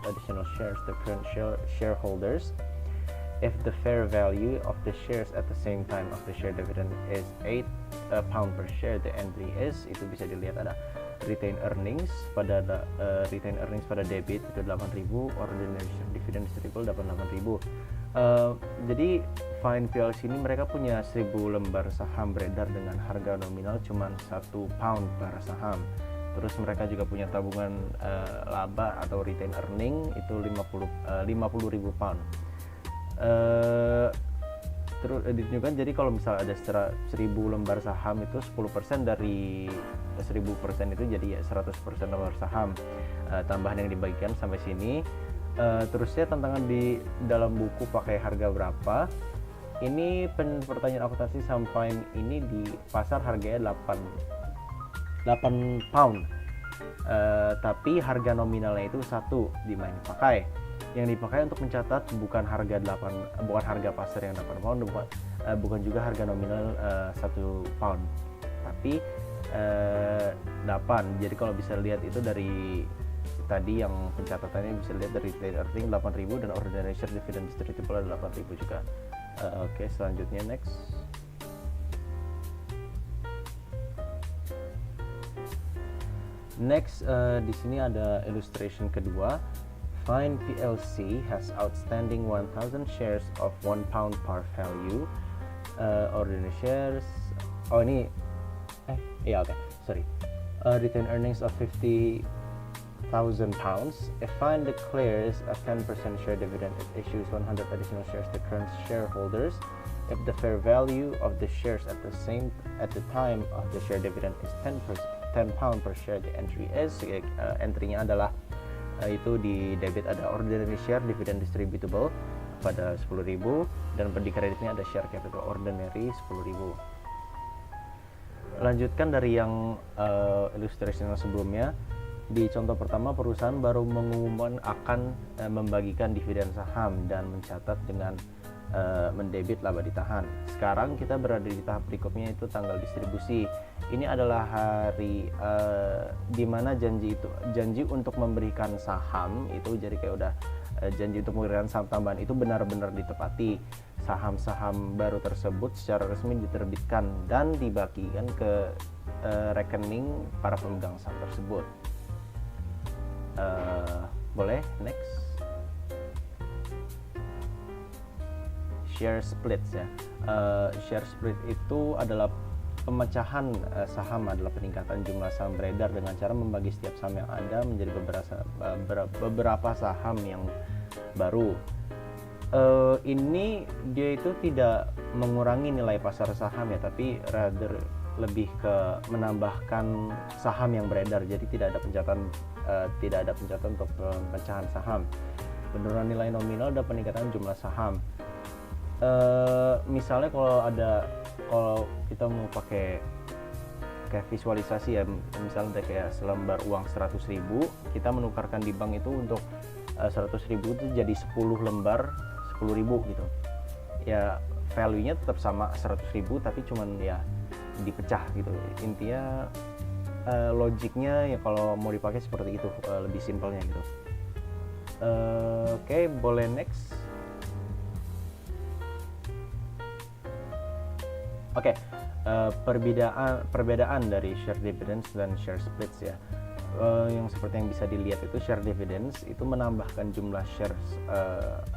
additional shares to current shareholders. If the fair value of the shares at the same time of the share dividend is £8 per share, the entry is, itu bisa dilihat ada retained earnings pada debit itu 8.000, ordinary dividend distributable dapat 8.000. Jadi Find PLC ini mereka punya 1.000 lembar saham beredar dengan harga nominal cuma £1 per saham. Terus mereka juga punya tabungan laba atau retained earning itu 50.000 pound. Terus ditunjukkan, jadi kalau misalnya ada 1.000 lembar saham itu 10% dari 1.000% itu jadi ya 100% lembar saham. Tambahan yang dibagikan sampai sini. Terusnya tantangan di dalam buku pakai harga berapa. Ini pertanyaan akuntansi sampai ini di pasar harganya 8 pound. Tapi harga nominalnya itu 1 di mana pakai. Yang dipakai untuk mencatat bukan harga pasar yang 8 pound, bukan juga harga nominal 1 pound, tapi 8. Jadi kalau bisa lihat itu dari tadi yang pencatatannya bisa lihat dari retained earning 8.000 dan ordinary share dividend distributable ada 8.000 juga. Oke, selanjutnya next. Di sini ada illustration kedua. Fine PLC has outstanding 1,000 shares of 1 pound par value. Ordinary shares. Oh ini, retained earnings of 50,000 pounds. If Fine declares a 10% share dividend, it issues 100 additional shares to current shareholders. If the fair value of the shares at the time of the share dividend is 10 pound per share, the entry is entry-nya adalah itu di debit ada ordinary share dividend distributable pada 10.000 dan di kreditnya ada share capital ordinary 10.000. Lanjutkan dari yang illustration yang sebelumnya. Di contoh pertama, perusahaan baru mengumumkan akan membagikan dividen saham dan mencatat dengan mendebit laba ditahan. Sekarang kita berada di tahap berikutnya, itu tanggal distribusi. Ini adalah hari di mana janji untuk memberikan saham itu, jadi kayak udah janji untuk memberikan saham tambahan itu benar-benar ditepati. Saham-saham baru tersebut secara resmi diterbitkan dan dibagikan ke rekening para pemegang saham tersebut. Boleh next. Share splits ya. Share split itu adalah pemecahan saham, adalah peningkatan jumlah saham beredar dengan cara membagi setiap saham yang ada menjadi beberapa saham yang baru. Ini dia itu tidak mengurangi nilai pasar saham ya, tapi rather lebih ke menambahkan saham yang beredar. Jadi tidak ada pencatatan untuk pemecahan saham. Penurunan nilai nominal dan peningkatan jumlah saham. Misalnya kalau kita mau pakai kayak visualisasi ya, misalnya kayak selembar uang 100.000 kita menukarkan di bank itu untuk 100.000 itu jadi 10 lembar 10.000 gitu ya, value nya tetap sama 100.000 tapi cuman ya dipecah gitu. Intinya logiknya ya kalau mau dipakai seperti itu, lebih simpelnya gitu. Oke, boleh next. Oke, perbedaan dari share dividends dan share splits ya. Yang seperti yang bisa dilihat itu share dividends itu menambahkan jumlah shares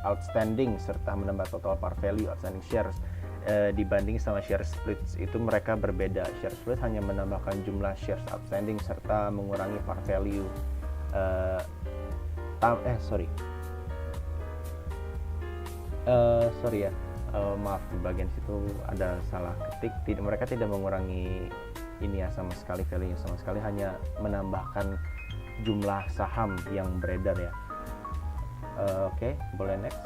outstanding serta menambah total par value outstanding shares. Dibanding sama share splits itu mereka berbeda. Share split hanya menambahkan jumlah shares outstanding serta mengurangi par value. Maaf, di bagian situ ada salah ketik. Mereka tidak mengurangi ini ya sama sekali, value sama sekali, hanya menambahkan jumlah saham yang beredar ya. Oke, boleh next.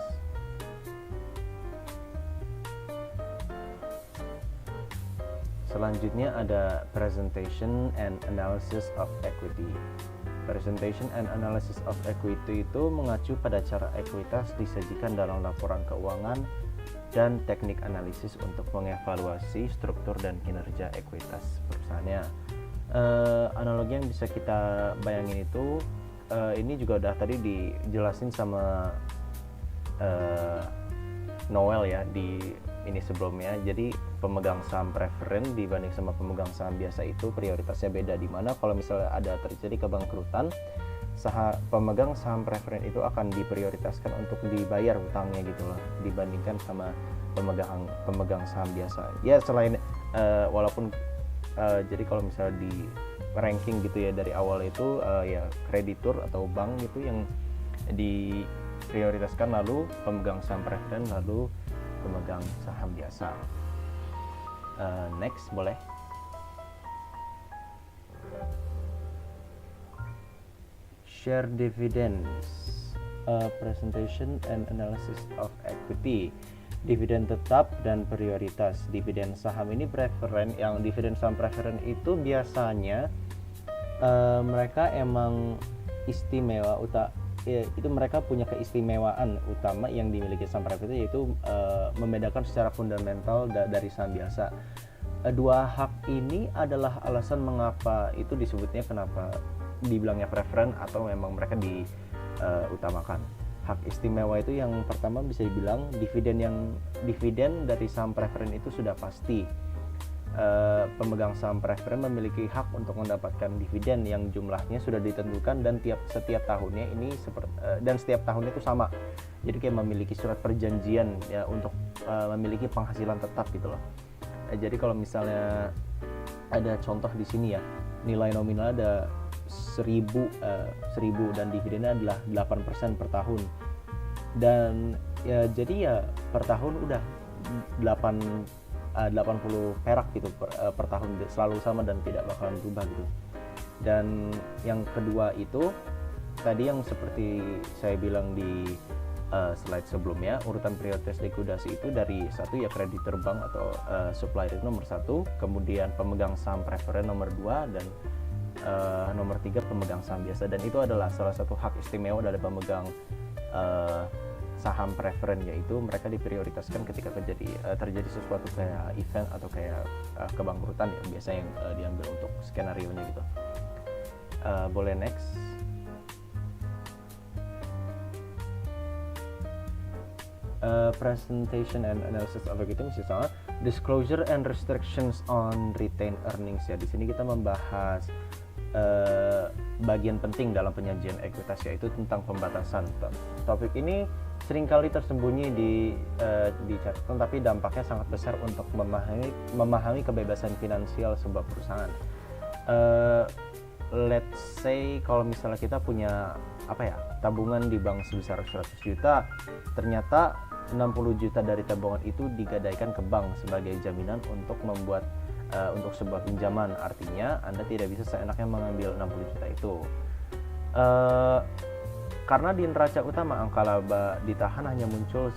Selanjutnya ada presentation and analysis of equity. Presentation and analysis of equity itu mengacu pada cara ekuitas disajikan dalam laporan keuangan dan teknik analisis untuk mengevaluasi struktur dan kinerja ekuitas perusahaannya. Analogi yang bisa kita bayangin itu ini juga udah tadi dijelasin sama Noel ya di ini sebelumnya. Jadi pemegang saham preferen dibanding sama pemegang saham biasa itu prioritasnya beda, di mana kalau misalnya ada terjadi kebangkrutan, pemegang saham preferen itu akan diprioritaskan untuk dibayar hutangnya gitu loh, dibandingkan sama pemegang saham biasa. Ya selain walaupun jadi kalau misalnya di ranking gitu ya dari awal itu ya kreditur atau bank gitu yang diprioritaskan, lalu pemegang saham preferen, lalu pemegang saham biasa. Next boleh. Share dividends, presentation and analysis of equity. Dividen tetap dan prioritas. Dividen saham ini yang dividen saham preferen itu biasanya mereka emang istimewa itu mereka punya keistimewaan utama yang dimiliki saham private equity, yaitu membedakan secara fundamental dari saham biasa. Dua hak ini adalah alasan mengapa itu disebutnya, kenapa dibilangnya preferen atau memang mereka diutamakan. Hak istimewa itu yang pertama bisa dibilang dividen dari saham preferen itu sudah pasti. Pemegang saham preferen memiliki hak untuk mendapatkan dividen yang jumlahnya sudah ditentukan dan setiap tahunnya dan setiap tahunnya itu sama. Jadi kayak memiliki surat perjanjian ya untuk memiliki penghasilan tetap gitu loh. Jadi kalau misalnya ada contoh di sini ya, nilai nominal ada 1000 dan dividennya adalah 8% per tahun. Dan ya jadi ya per tahun udah 80 perak gitu per tahun, selalu sama dan tidak bakalan berubah gitu. Dan yang kedua itu tadi yang seperti saya bilang di slide sebelumnya, urutan prioritas likuidasi itu dari satu ya kreditor bank atau supplier itu nomor 1, kemudian pemegang saham preferen nomor 2, dan nomor 3 pemegang saham biasa. Dan itu adalah salah satu hak istimewa dari pemegang saham preferen, yaitu mereka diprioritaskan ketika terjadi sesuatu kayak event atau kayak kebangkrutan ya biasa yang diambil untuk skenario nya gitu. Boleh next. Presentation and analysis of equity, misalnya disclosure and restrictions on retained earnings ya. Di sini kita membahas bagian penting dalam penyajian ekuitas, yaitu tentang pembatasan. Topik ini seringkali tersembunyi di catatan, tapi dampaknya sangat besar untuk memahami kebebasan finansial sebuah perusahaan. Let's say kalau misalnya kita punya tabungan di bank sebesar 100 juta, ternyata 60 juta dari tabungan itu digadaikan ke bank sebagai jaminan untuk untuk sebuah pinjaman. Artinya Anda tidak bisa seenaknya mengambil 60 juta itu. Karena di neraca utama angka laba ditahan hanya muncul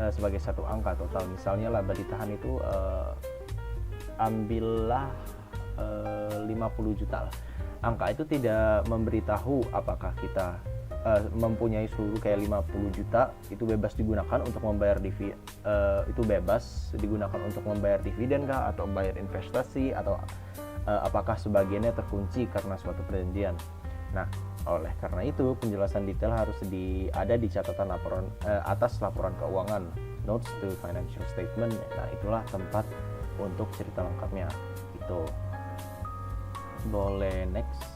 sebagai satu angka total. Misalnya laba ditahan itu ambillah 50 juta lah. Angka itu tidak memberitahu apakah kita mempunyai seluruh kayak 50 juta itu bebas digunakan untuk membayar dividen kah, atau bayar investasi, atau apakah sebagiannya terkunci karena suatu perjanjian. Nah, oleh karena itu penjelasan detail harus ada di catatan atas laporan keuangan, notes to financial statement. Nah, itulah tempat untuk cerita lengkapnya itu. Boleh next.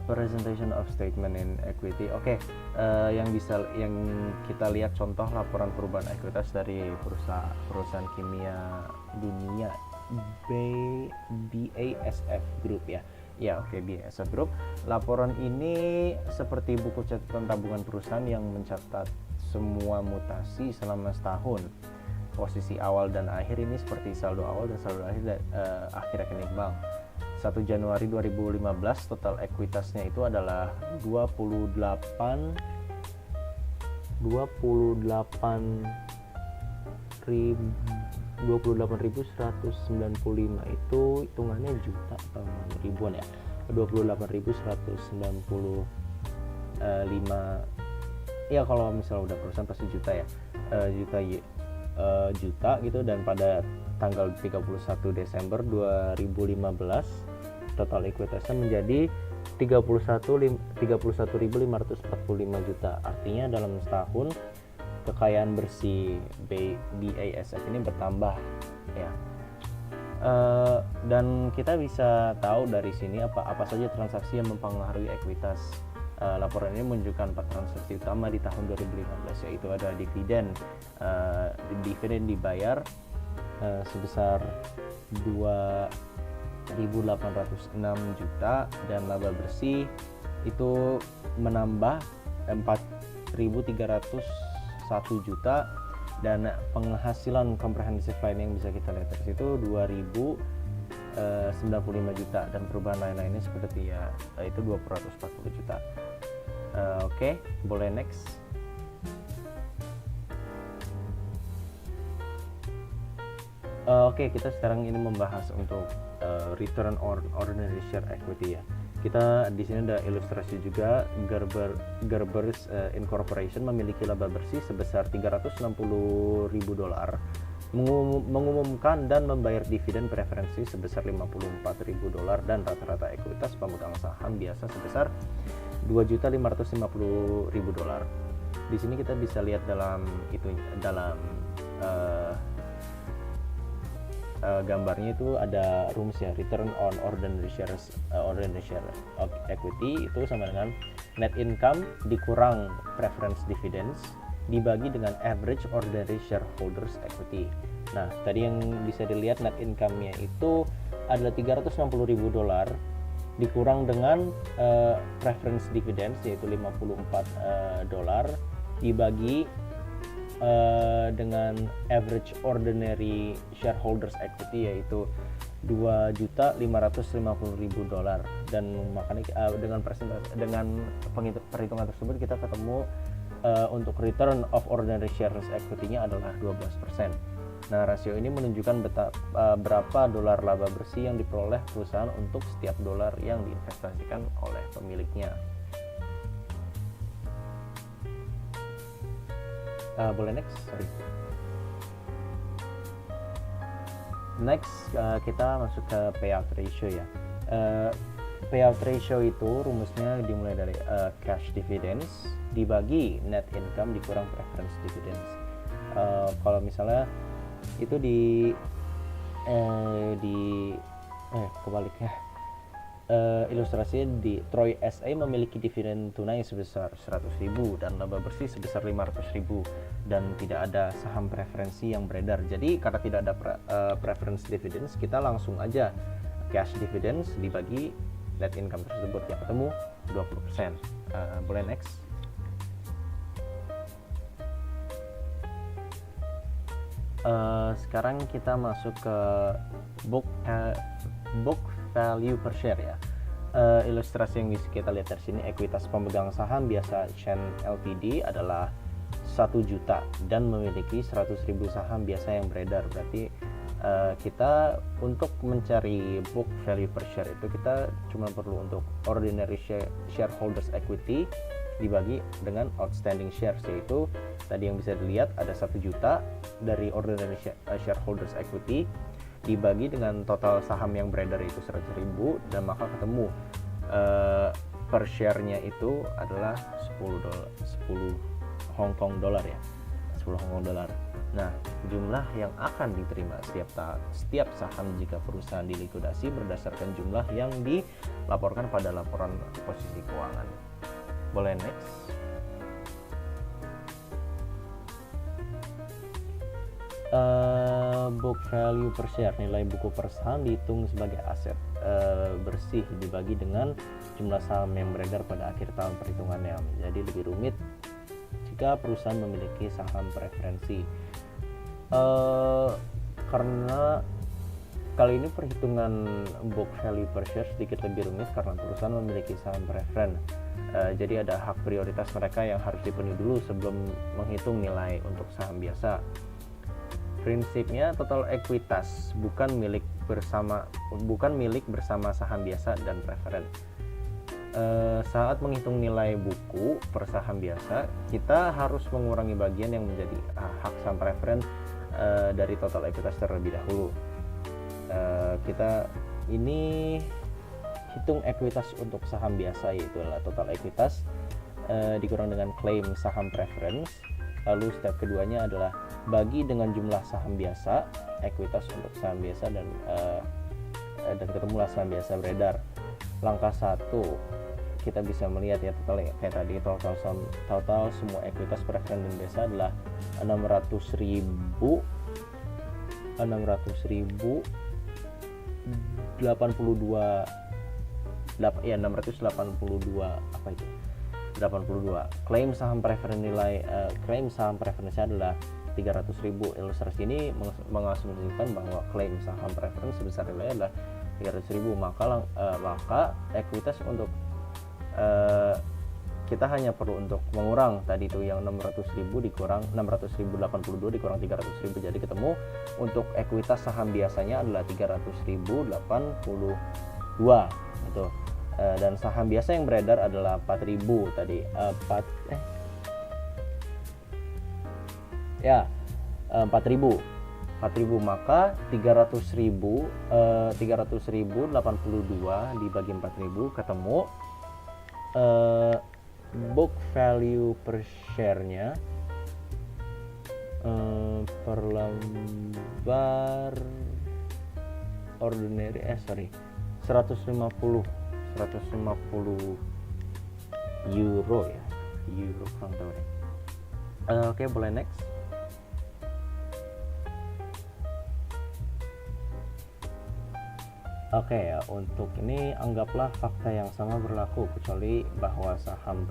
Presentation of statement in equity. Yang kita lihat contoh laporan perubahan ekuitas dari perusahaan kimia dunia BASF Group ya. BASF Group. Laporan ini seperti buku catatan tabungan perusahaan yang mencatat semua mutasi selama setahun. Posisi awal dan akhir ini seperti saldo awal dan saldo akhir rekening bank. 1 Januari 2015 total ekuitasnya itu adalah 28.195, itu hitungannya juta atau ribuan ya. 28.195 ya, kalau misalnya udah perusahaan pasti juta ya. Juta gitu. Dan pada tanggal 31 Desember 2015 total ekuitasnya menjadi 31.545 juta. Artinya dalam setahun kekayaan bersih BASF ini bertambah ya. Dan kita bisa tahu dari sini apa saja transaksi yang mempengaruhi ekuitas. Laporan ini menunjukkan 4 transaksi utama di tahun 2015, yaitu ada dividen dibayar sebesar 2.806 juta, dan laba bersih itu menambah 4.301 juta, dan penghasilan komprehensif lain yang bisa kita lihat dari situ 2.095 juta, dan perubahan lain-lainnya seperti itu 240 juta. Boleh next. Oke, kita sekarang ini membahas untuk return on ordinary share equity ya. Kita di sini ada ilustrasi juga. Gerber's Incorporation memiliki laba bersih sebesar $360.000, mengumumkan dan membayar dividen preferensi sebesar $54.000 dan rata-rata ekuitas pemegang saham biasa sebesar $2.550.000. Di sini kita bisa lihat dalam gambarnya itu ada rumus ya, return on ordinary share equity itu sama dengan net income dikurang preference dividends dibagi dengan average ordinary shareholders equity. Nah, tadi yang bisa dilihat net income-nya itu adalah $360.000 dikurang dengan preference dividends yaitu $54 dibagi dengan average ordinary shareholders equity yaitu $2.550.000, dan makanya dengan perhitungan tersebut kita ketemu untuk return of ordinary shares equity-nya adalah 12%. Nah, rasio ini menunjukkan berapa dolar laba bersih yang diperoleh perusahaan untuk setiap dolar yang diinvestasikan oleh pemiliknya. Boleh next? Sorry. Next, kita masuk ke payout ratio ya. Payout ratio itu rumusnya dimulai dari cash dividends dibagi net income dikurang preference dividends. Kalau misalnya itu kebaliknya. Ilustrasinya di Troy SA memiliki dividen tunai sebesar 100.000 dan laba bersih sebesar 500.000 dan tidak ada saham preferensi yang beredar. Jadi karena tidak ada preference dividends, kita langsung aja cash dividends dibagi net income tersebut yang ketemu 20%. Boleh next. Sekarang kita masuk ke book value per share ya. Ilustrasi yang bisa kita lihat dari sini, ekuitas pemegang saham biasa Shen Ltd adalah 1 juta dan memiliki 100.000 saham biasa yang beredar. Berarti kita untuk mencari book value per share itu kita cuma perlu untuk ordinary shareholders equity dibagi dengan outstanding shares, yaitu tadi yang bisa dilihat ada 1 juta dari ordinary shareholders equity dibagi dengan total saham yang beredar itu 100.000, dan maka ketemu per share-nya itu adalah 10 Hong Kong dollar ya, 10 Hong Kong dollar. Nah, jumlah yang akan diterima setiap saham jika perusahaan dilikuidasi berdasarkan jumlah yang dilaporkan pada laporan posisi keuangan. Boleh next. Book value per share, nilai buku per saham dihitung sebagai aset bersih dibagi dengan jumlah saham yang beredar pada akhir tahun perhitungannya. Jadi lebih rumit jika perusahaan memiliki saham preferensi. Karena kali ini perhitungan book value per share sedikit lebih rumit karena perusahaan memiliki saham preferen. Jadi ada hak prioritas mereka yang harus dipenuhi dulu sebelum menghitung nilai untuk saham biasa. Prinsipnya total ekuitas bukan milik bersama saham biasa dan preferen. Saat menghitung nilai buku per saham biasa, kita harus mengurangi bagian yang menjadi hak saham preferen dari total ekuitas terlebih dahulu. Kita ini hitung ekuitas untuk saham biasa, yaitu adalah total ekuitas dikurang dengan klaim saham preference. Lalu step keduanya adalah bagi dengan jumlah saham biasa, ekuitas untuk saham biasa dan ketemulah saham biasa beredar. Langkah 1 kita bisa melihat ya total kayak tadi, total semua ekuitas preferen dan biasa adalah 600.000 682 apa itu 82. Klaim saham preferen klaim saham preferensi adalah 300.000. Ilustrasi ini mengasumsikan bahwa klaim saham preferen sebesar nilai adalah 300.000, maka ekuitas untuk kita hanya perlu untuk mengurang tadi itu yang 600.000 dikurang 600.082 dikurang 300.000, jadi ketemu untuk ekuitas saham biasanya adalah 300.082 itu. Dan saham biasa yang beredar adalah 4.000 tadi 4.000, maka 300.082 dibagi 4.000 ketemu book value per share-nya per lembar ordinary 150 euro ya, euro kurang tahu deh. Oke, boleh next. Oke ya, untuk ini anggaplah fakta yang sama berlaku kecuali bahwa saham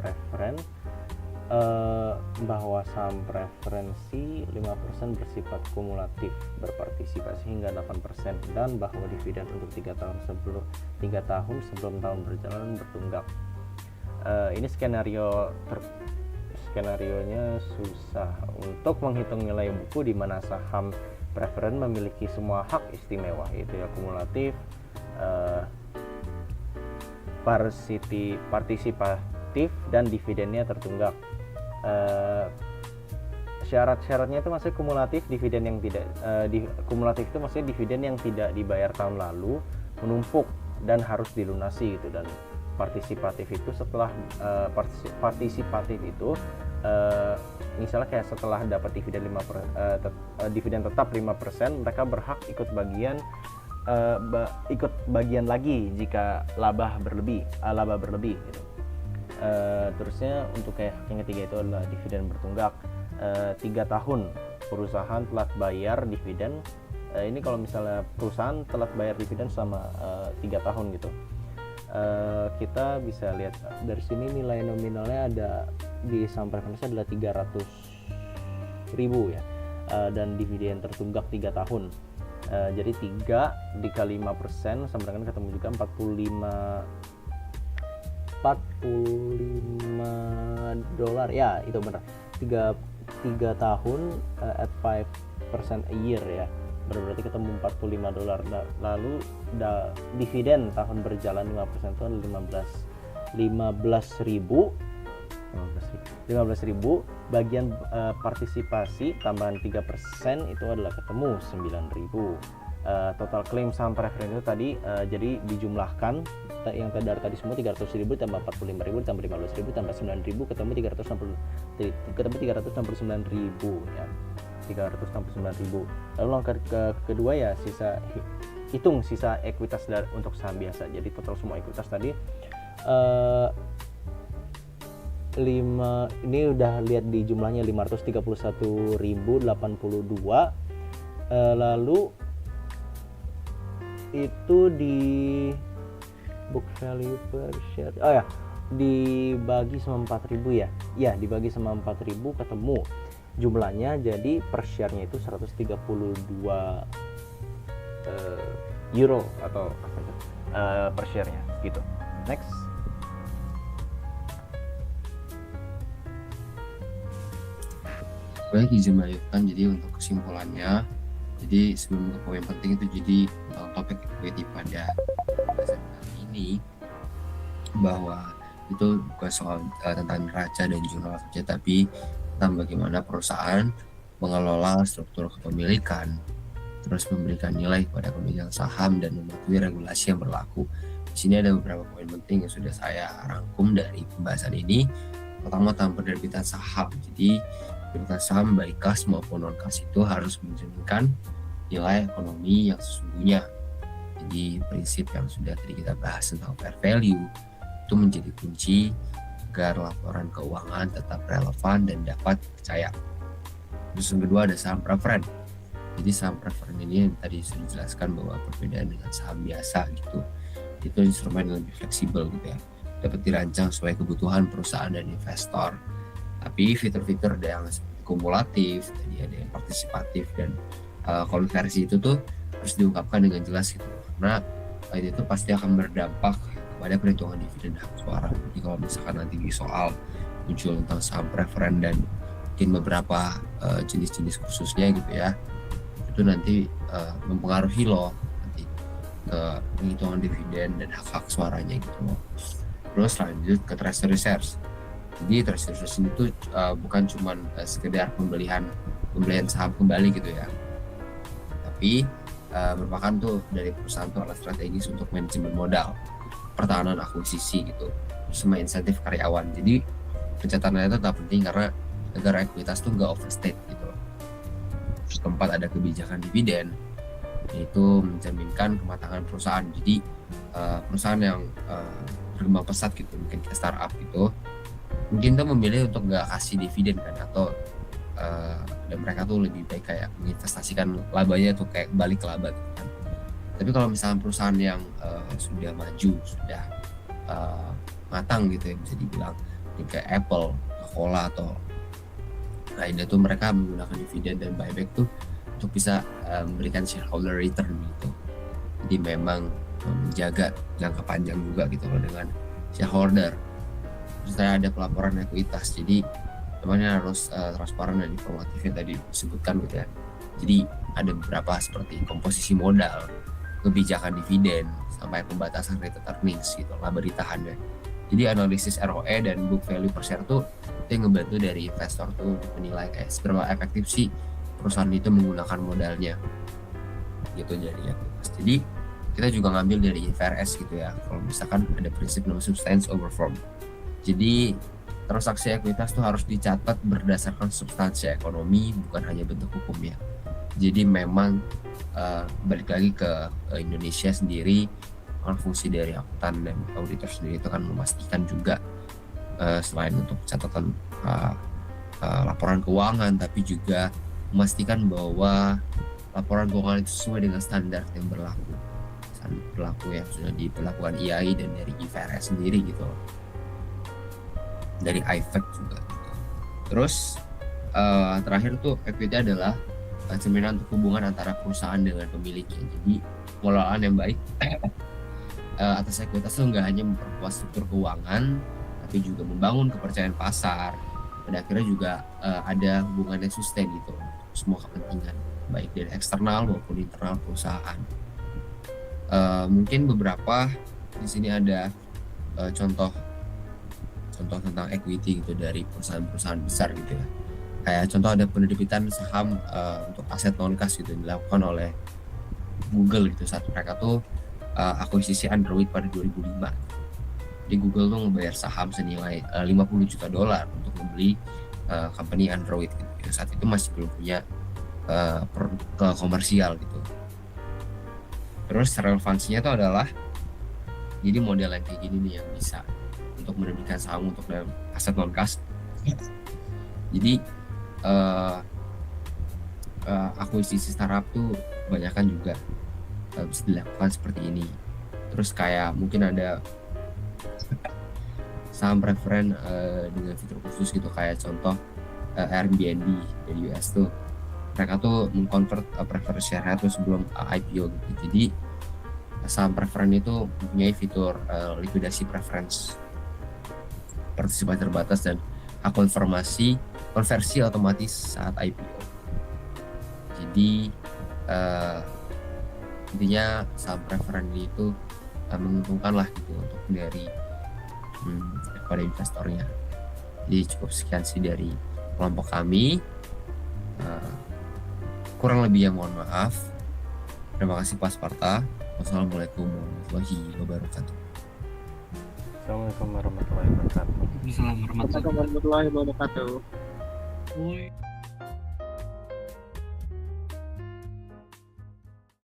preferensi 5% bersifat kumulatif berpartisipasi hingga 8% dan bahwa dividen untuk 3 tahun sebelum tahun berjalan bertunggak. Ini skenarionya susah untuk menghitung nilai buku di mana saham preferen memiliki semua hak istimewa, yaitu ya kumulatif, partisipatif dan dividennya tertunggak. Syarat-syaratnya itu maksudnya kumulatif, dividen yang tidak kumulatif itu maksudnya dividen yang tidak dibayar tahun lalu menumpuk dan harus dilunasi gitu, dan partisipatif itu setelah partisipatif itu misalnya kayak setelah dapat dividen dividen tetap 5%, mereka berhak ikut bagian lagi jika laba berlebih gitu. Terusnya untuk kayak yang ketiga itu adalah dividen bertunggak. 3 tahun perusahaan telat bayar dividen. Ini kalau misalnya perusahaan telat bayar dividen selama 3 tahun gitu. Kita bisa lihat dari sini nilai nominalnya ada di saham preferensi adalah 300.000 ya, dan dividen tertunggak 3 tahun. Jadi 3 dikali 5% sama dengan ketemu juga 45 dolar ya, itu benar. 3 tahun at 5% a year ya, berarti ketemu 45 dolar. Lalu dividen tahun berjalan 5% itu adalah 15.000 bagian partisipasi tambahan 3% itu adalah ketemu 9.000. Total klaim saham preferen itu tadi jadi dijumlahkan yang tadi semua 300.000 tambah 45.000 tambah 15.000 tambah 9.000 ketemu 369.000 ya, 369.000. Lalu langkah kedua ya hitung sisa ekuitas untuk saham biasa. Jadi total semua ekuitas tadi 5 ini udah lihat di jumlahnya 531.082. Lalu itu di book value per share dibagi sama 4.000 ya. Ya, dibagi sama 4.000 ketemu jumlahnya, jadi per share-nya itu 132 euro atau apa itu per share-nya gitu. Next. Baik, izin melanjutkan. Jadi untuk kesimpulannya, jadi sebelum ke poin penting itu, jadi topik equity pada pembahasan kali ini bahwa itu bukan soal tentang neraca dan jurnal kerja, tapi tentang bagaimana perusahaan mengelola struktur kepemilikan, terus memberikan nilai kepada pemegang saham dan mematuhi regulasi yang berlaku. Di sini ada beberapa poin penting yang sudah saya rangkum dari pembahasan ini. Pertama, tentang penerbitan saham. Jadi penerbitan saham baik kas maupun non kas itu harus mencerminkan nilai ekonomi yang sesungguhnya. Jadi prinsip yang sudah tadi kita bahas tentang fair value itu menjadi kunci agar laporan keuangan tetap relevan dan dapat dipercaya. Terus yang kedua ada saham preferen. Jadi saham preferen ini yang tadi sudah dijelaskan bahwa perbedaan dengan saham biasa gitu, itu instrumen yang lebih fleksibel gitu ya, dapat dirancang sesuai kebutuhan perusahaan dan investor. Tapi fitur-fitur ada yang kumulatif, tadi ada yang partisipatif dan konversi itu tuh harus diungkapkan dengan jelas gitu, karena itu pasti akan berdampak pada perhitungan dividen hak suara. Jadi kalau misalkan nanti di soal muncul tentang saham preferen dan mungkin beberapa jenis-jenis khususnya gitu ya, itu nanti mempengaruhi loh nanti ke penghitungan dividen dan hak-hak suaranya gitu loh. Terus lanjut ke treasury shares. Jadi treasury shares itu bukan cuman sekedar pembelian saham kembali gitu ya, tapi merupakan tuh dari perusahaan tuh alat strategis untuk manajemen modal, pertahanan akuisisi gitu, sama insentif karyawan. Jadi pencatatnya itu tetap penting karena agar ekuitas tuh nggak overstate gitu loh. Terus keempat ada kebijakan dividen, yaitu menjaminkan kematangan perusahaan. Jadi perusahaan yang berkembang pesat gitu, mungkin kayak startup gitu, mungkin tuh memilih untuk nggak kasih dividen kan, atau dan mereka tuh lebih baik kayak menginvestasikan labanya tuh kayak balik ke laba gitu kan. Tapi kalau misalnya perusahaan yang sudah maju, sudah matang gitu ya, bisa dibilang kayak Apple, Coca-Cola atau lainnya tuh, mereka menggunakan dividen dan buyback tuh untuk bisa memberikan shareholder return gitu. Jadi memang menjaga jangka panjang juga gitu loh dengan shareholder. Terus ada pelaporan ekuitas, jadi temannya harus transparan dan informatif yang tadi disebutkan gitu ya. Jadi ada beberapa seperti komposisi modal, kebijakan dividen, sampai pembatasan rate earnings gitu, laba ditahan ya. Jadi analisis ROE dan book value per share tuh itu yang ngebantu dari investor tuh untuk menilai kayak seberapa efektif sih perusahaan itu menggunakan modalnya gitu. Jadi kita juga ngambil dari IFRS gitu ya, kalau misalkan ada prinsip no substance over form. Jadi transaksi ekuitas tuh harus dicatat berdasarkan substansi ekonomi, bukan hanya bentuk hukumnya. Jadi memang balik lagi ke Indonesia sendiri, kan fungsi dari akuntan dan auditor sendiri itu kan memastikan juga selain untuk catatan laporan keuangan, tapi juga memastikan bahwa laporan keuangan itu sesuai dengan standar yang berlaku yang sudah diberlakukan IAI dan dari IFRS sendiri gitu, dari IFAC juga gitu. Terus terakhir tuh equity adalah cerminan untuk hubungan antara perusahaan dengan pemiliknya. Jadi pengelolaan yang baik atas ekuitas itu nggak hanya memperkuat struktur keuangan, tapi juga membangun kepercayaan pasar. Pada akhirnya juga ada hubungan yang sustain gitu untuk semua kepentingan, baik dari eksternal maupun internal perusahaan. Mungkin beberapa di sini ada contoh tentang equity gitu dari perusahaan-perusahaan besar gitu ya. Kayak contoh ada penerbitan saham untuk aset non cash gitu yang dilakukan oleh Google gitu saat mereka tuh akuisisi Android pada 2005. Di Google tuh ngebayar saham senilai $50 juta untuk membeli company Android gitu. Saat itu masih belum punya produk komersial gitu. Terus relevansinya itu adalah jadi model yang kayak gini nih yang bisa untuk menerbitkan saham untuk aset non cash. Jadi akuisisi startup tuh kebanyakan juga bisa dilakukan seperti ini. Terus kayak mungkin ada saham preferen dengan fitur khusus gitu, kayak contoh Airbnb dari US tuh, mereka tuh mengkonvert preferred share tuh sebelum IPO gitu. Jadi saham preferen itu mempunyai fitur likuidasi preference, partisipasi terbatas, dan hak konversi otomatis saat IPO. Jadi intinya saham preferen itu menguntungkan lah gitu untuk dari kepada investornya. Jadi cukup sekian sih dari kelompok kami. Kurang lebihnya mohon maaf. Terima kasih Pak Sparta. Wassalamualaikum warahmatullahi wabarakatuh. Assalamualaikum warahmatullahi wabarakatuh. Assalamualaikum warahmatullahi Warahmatullahi wabarakatuh. wabarakatuh.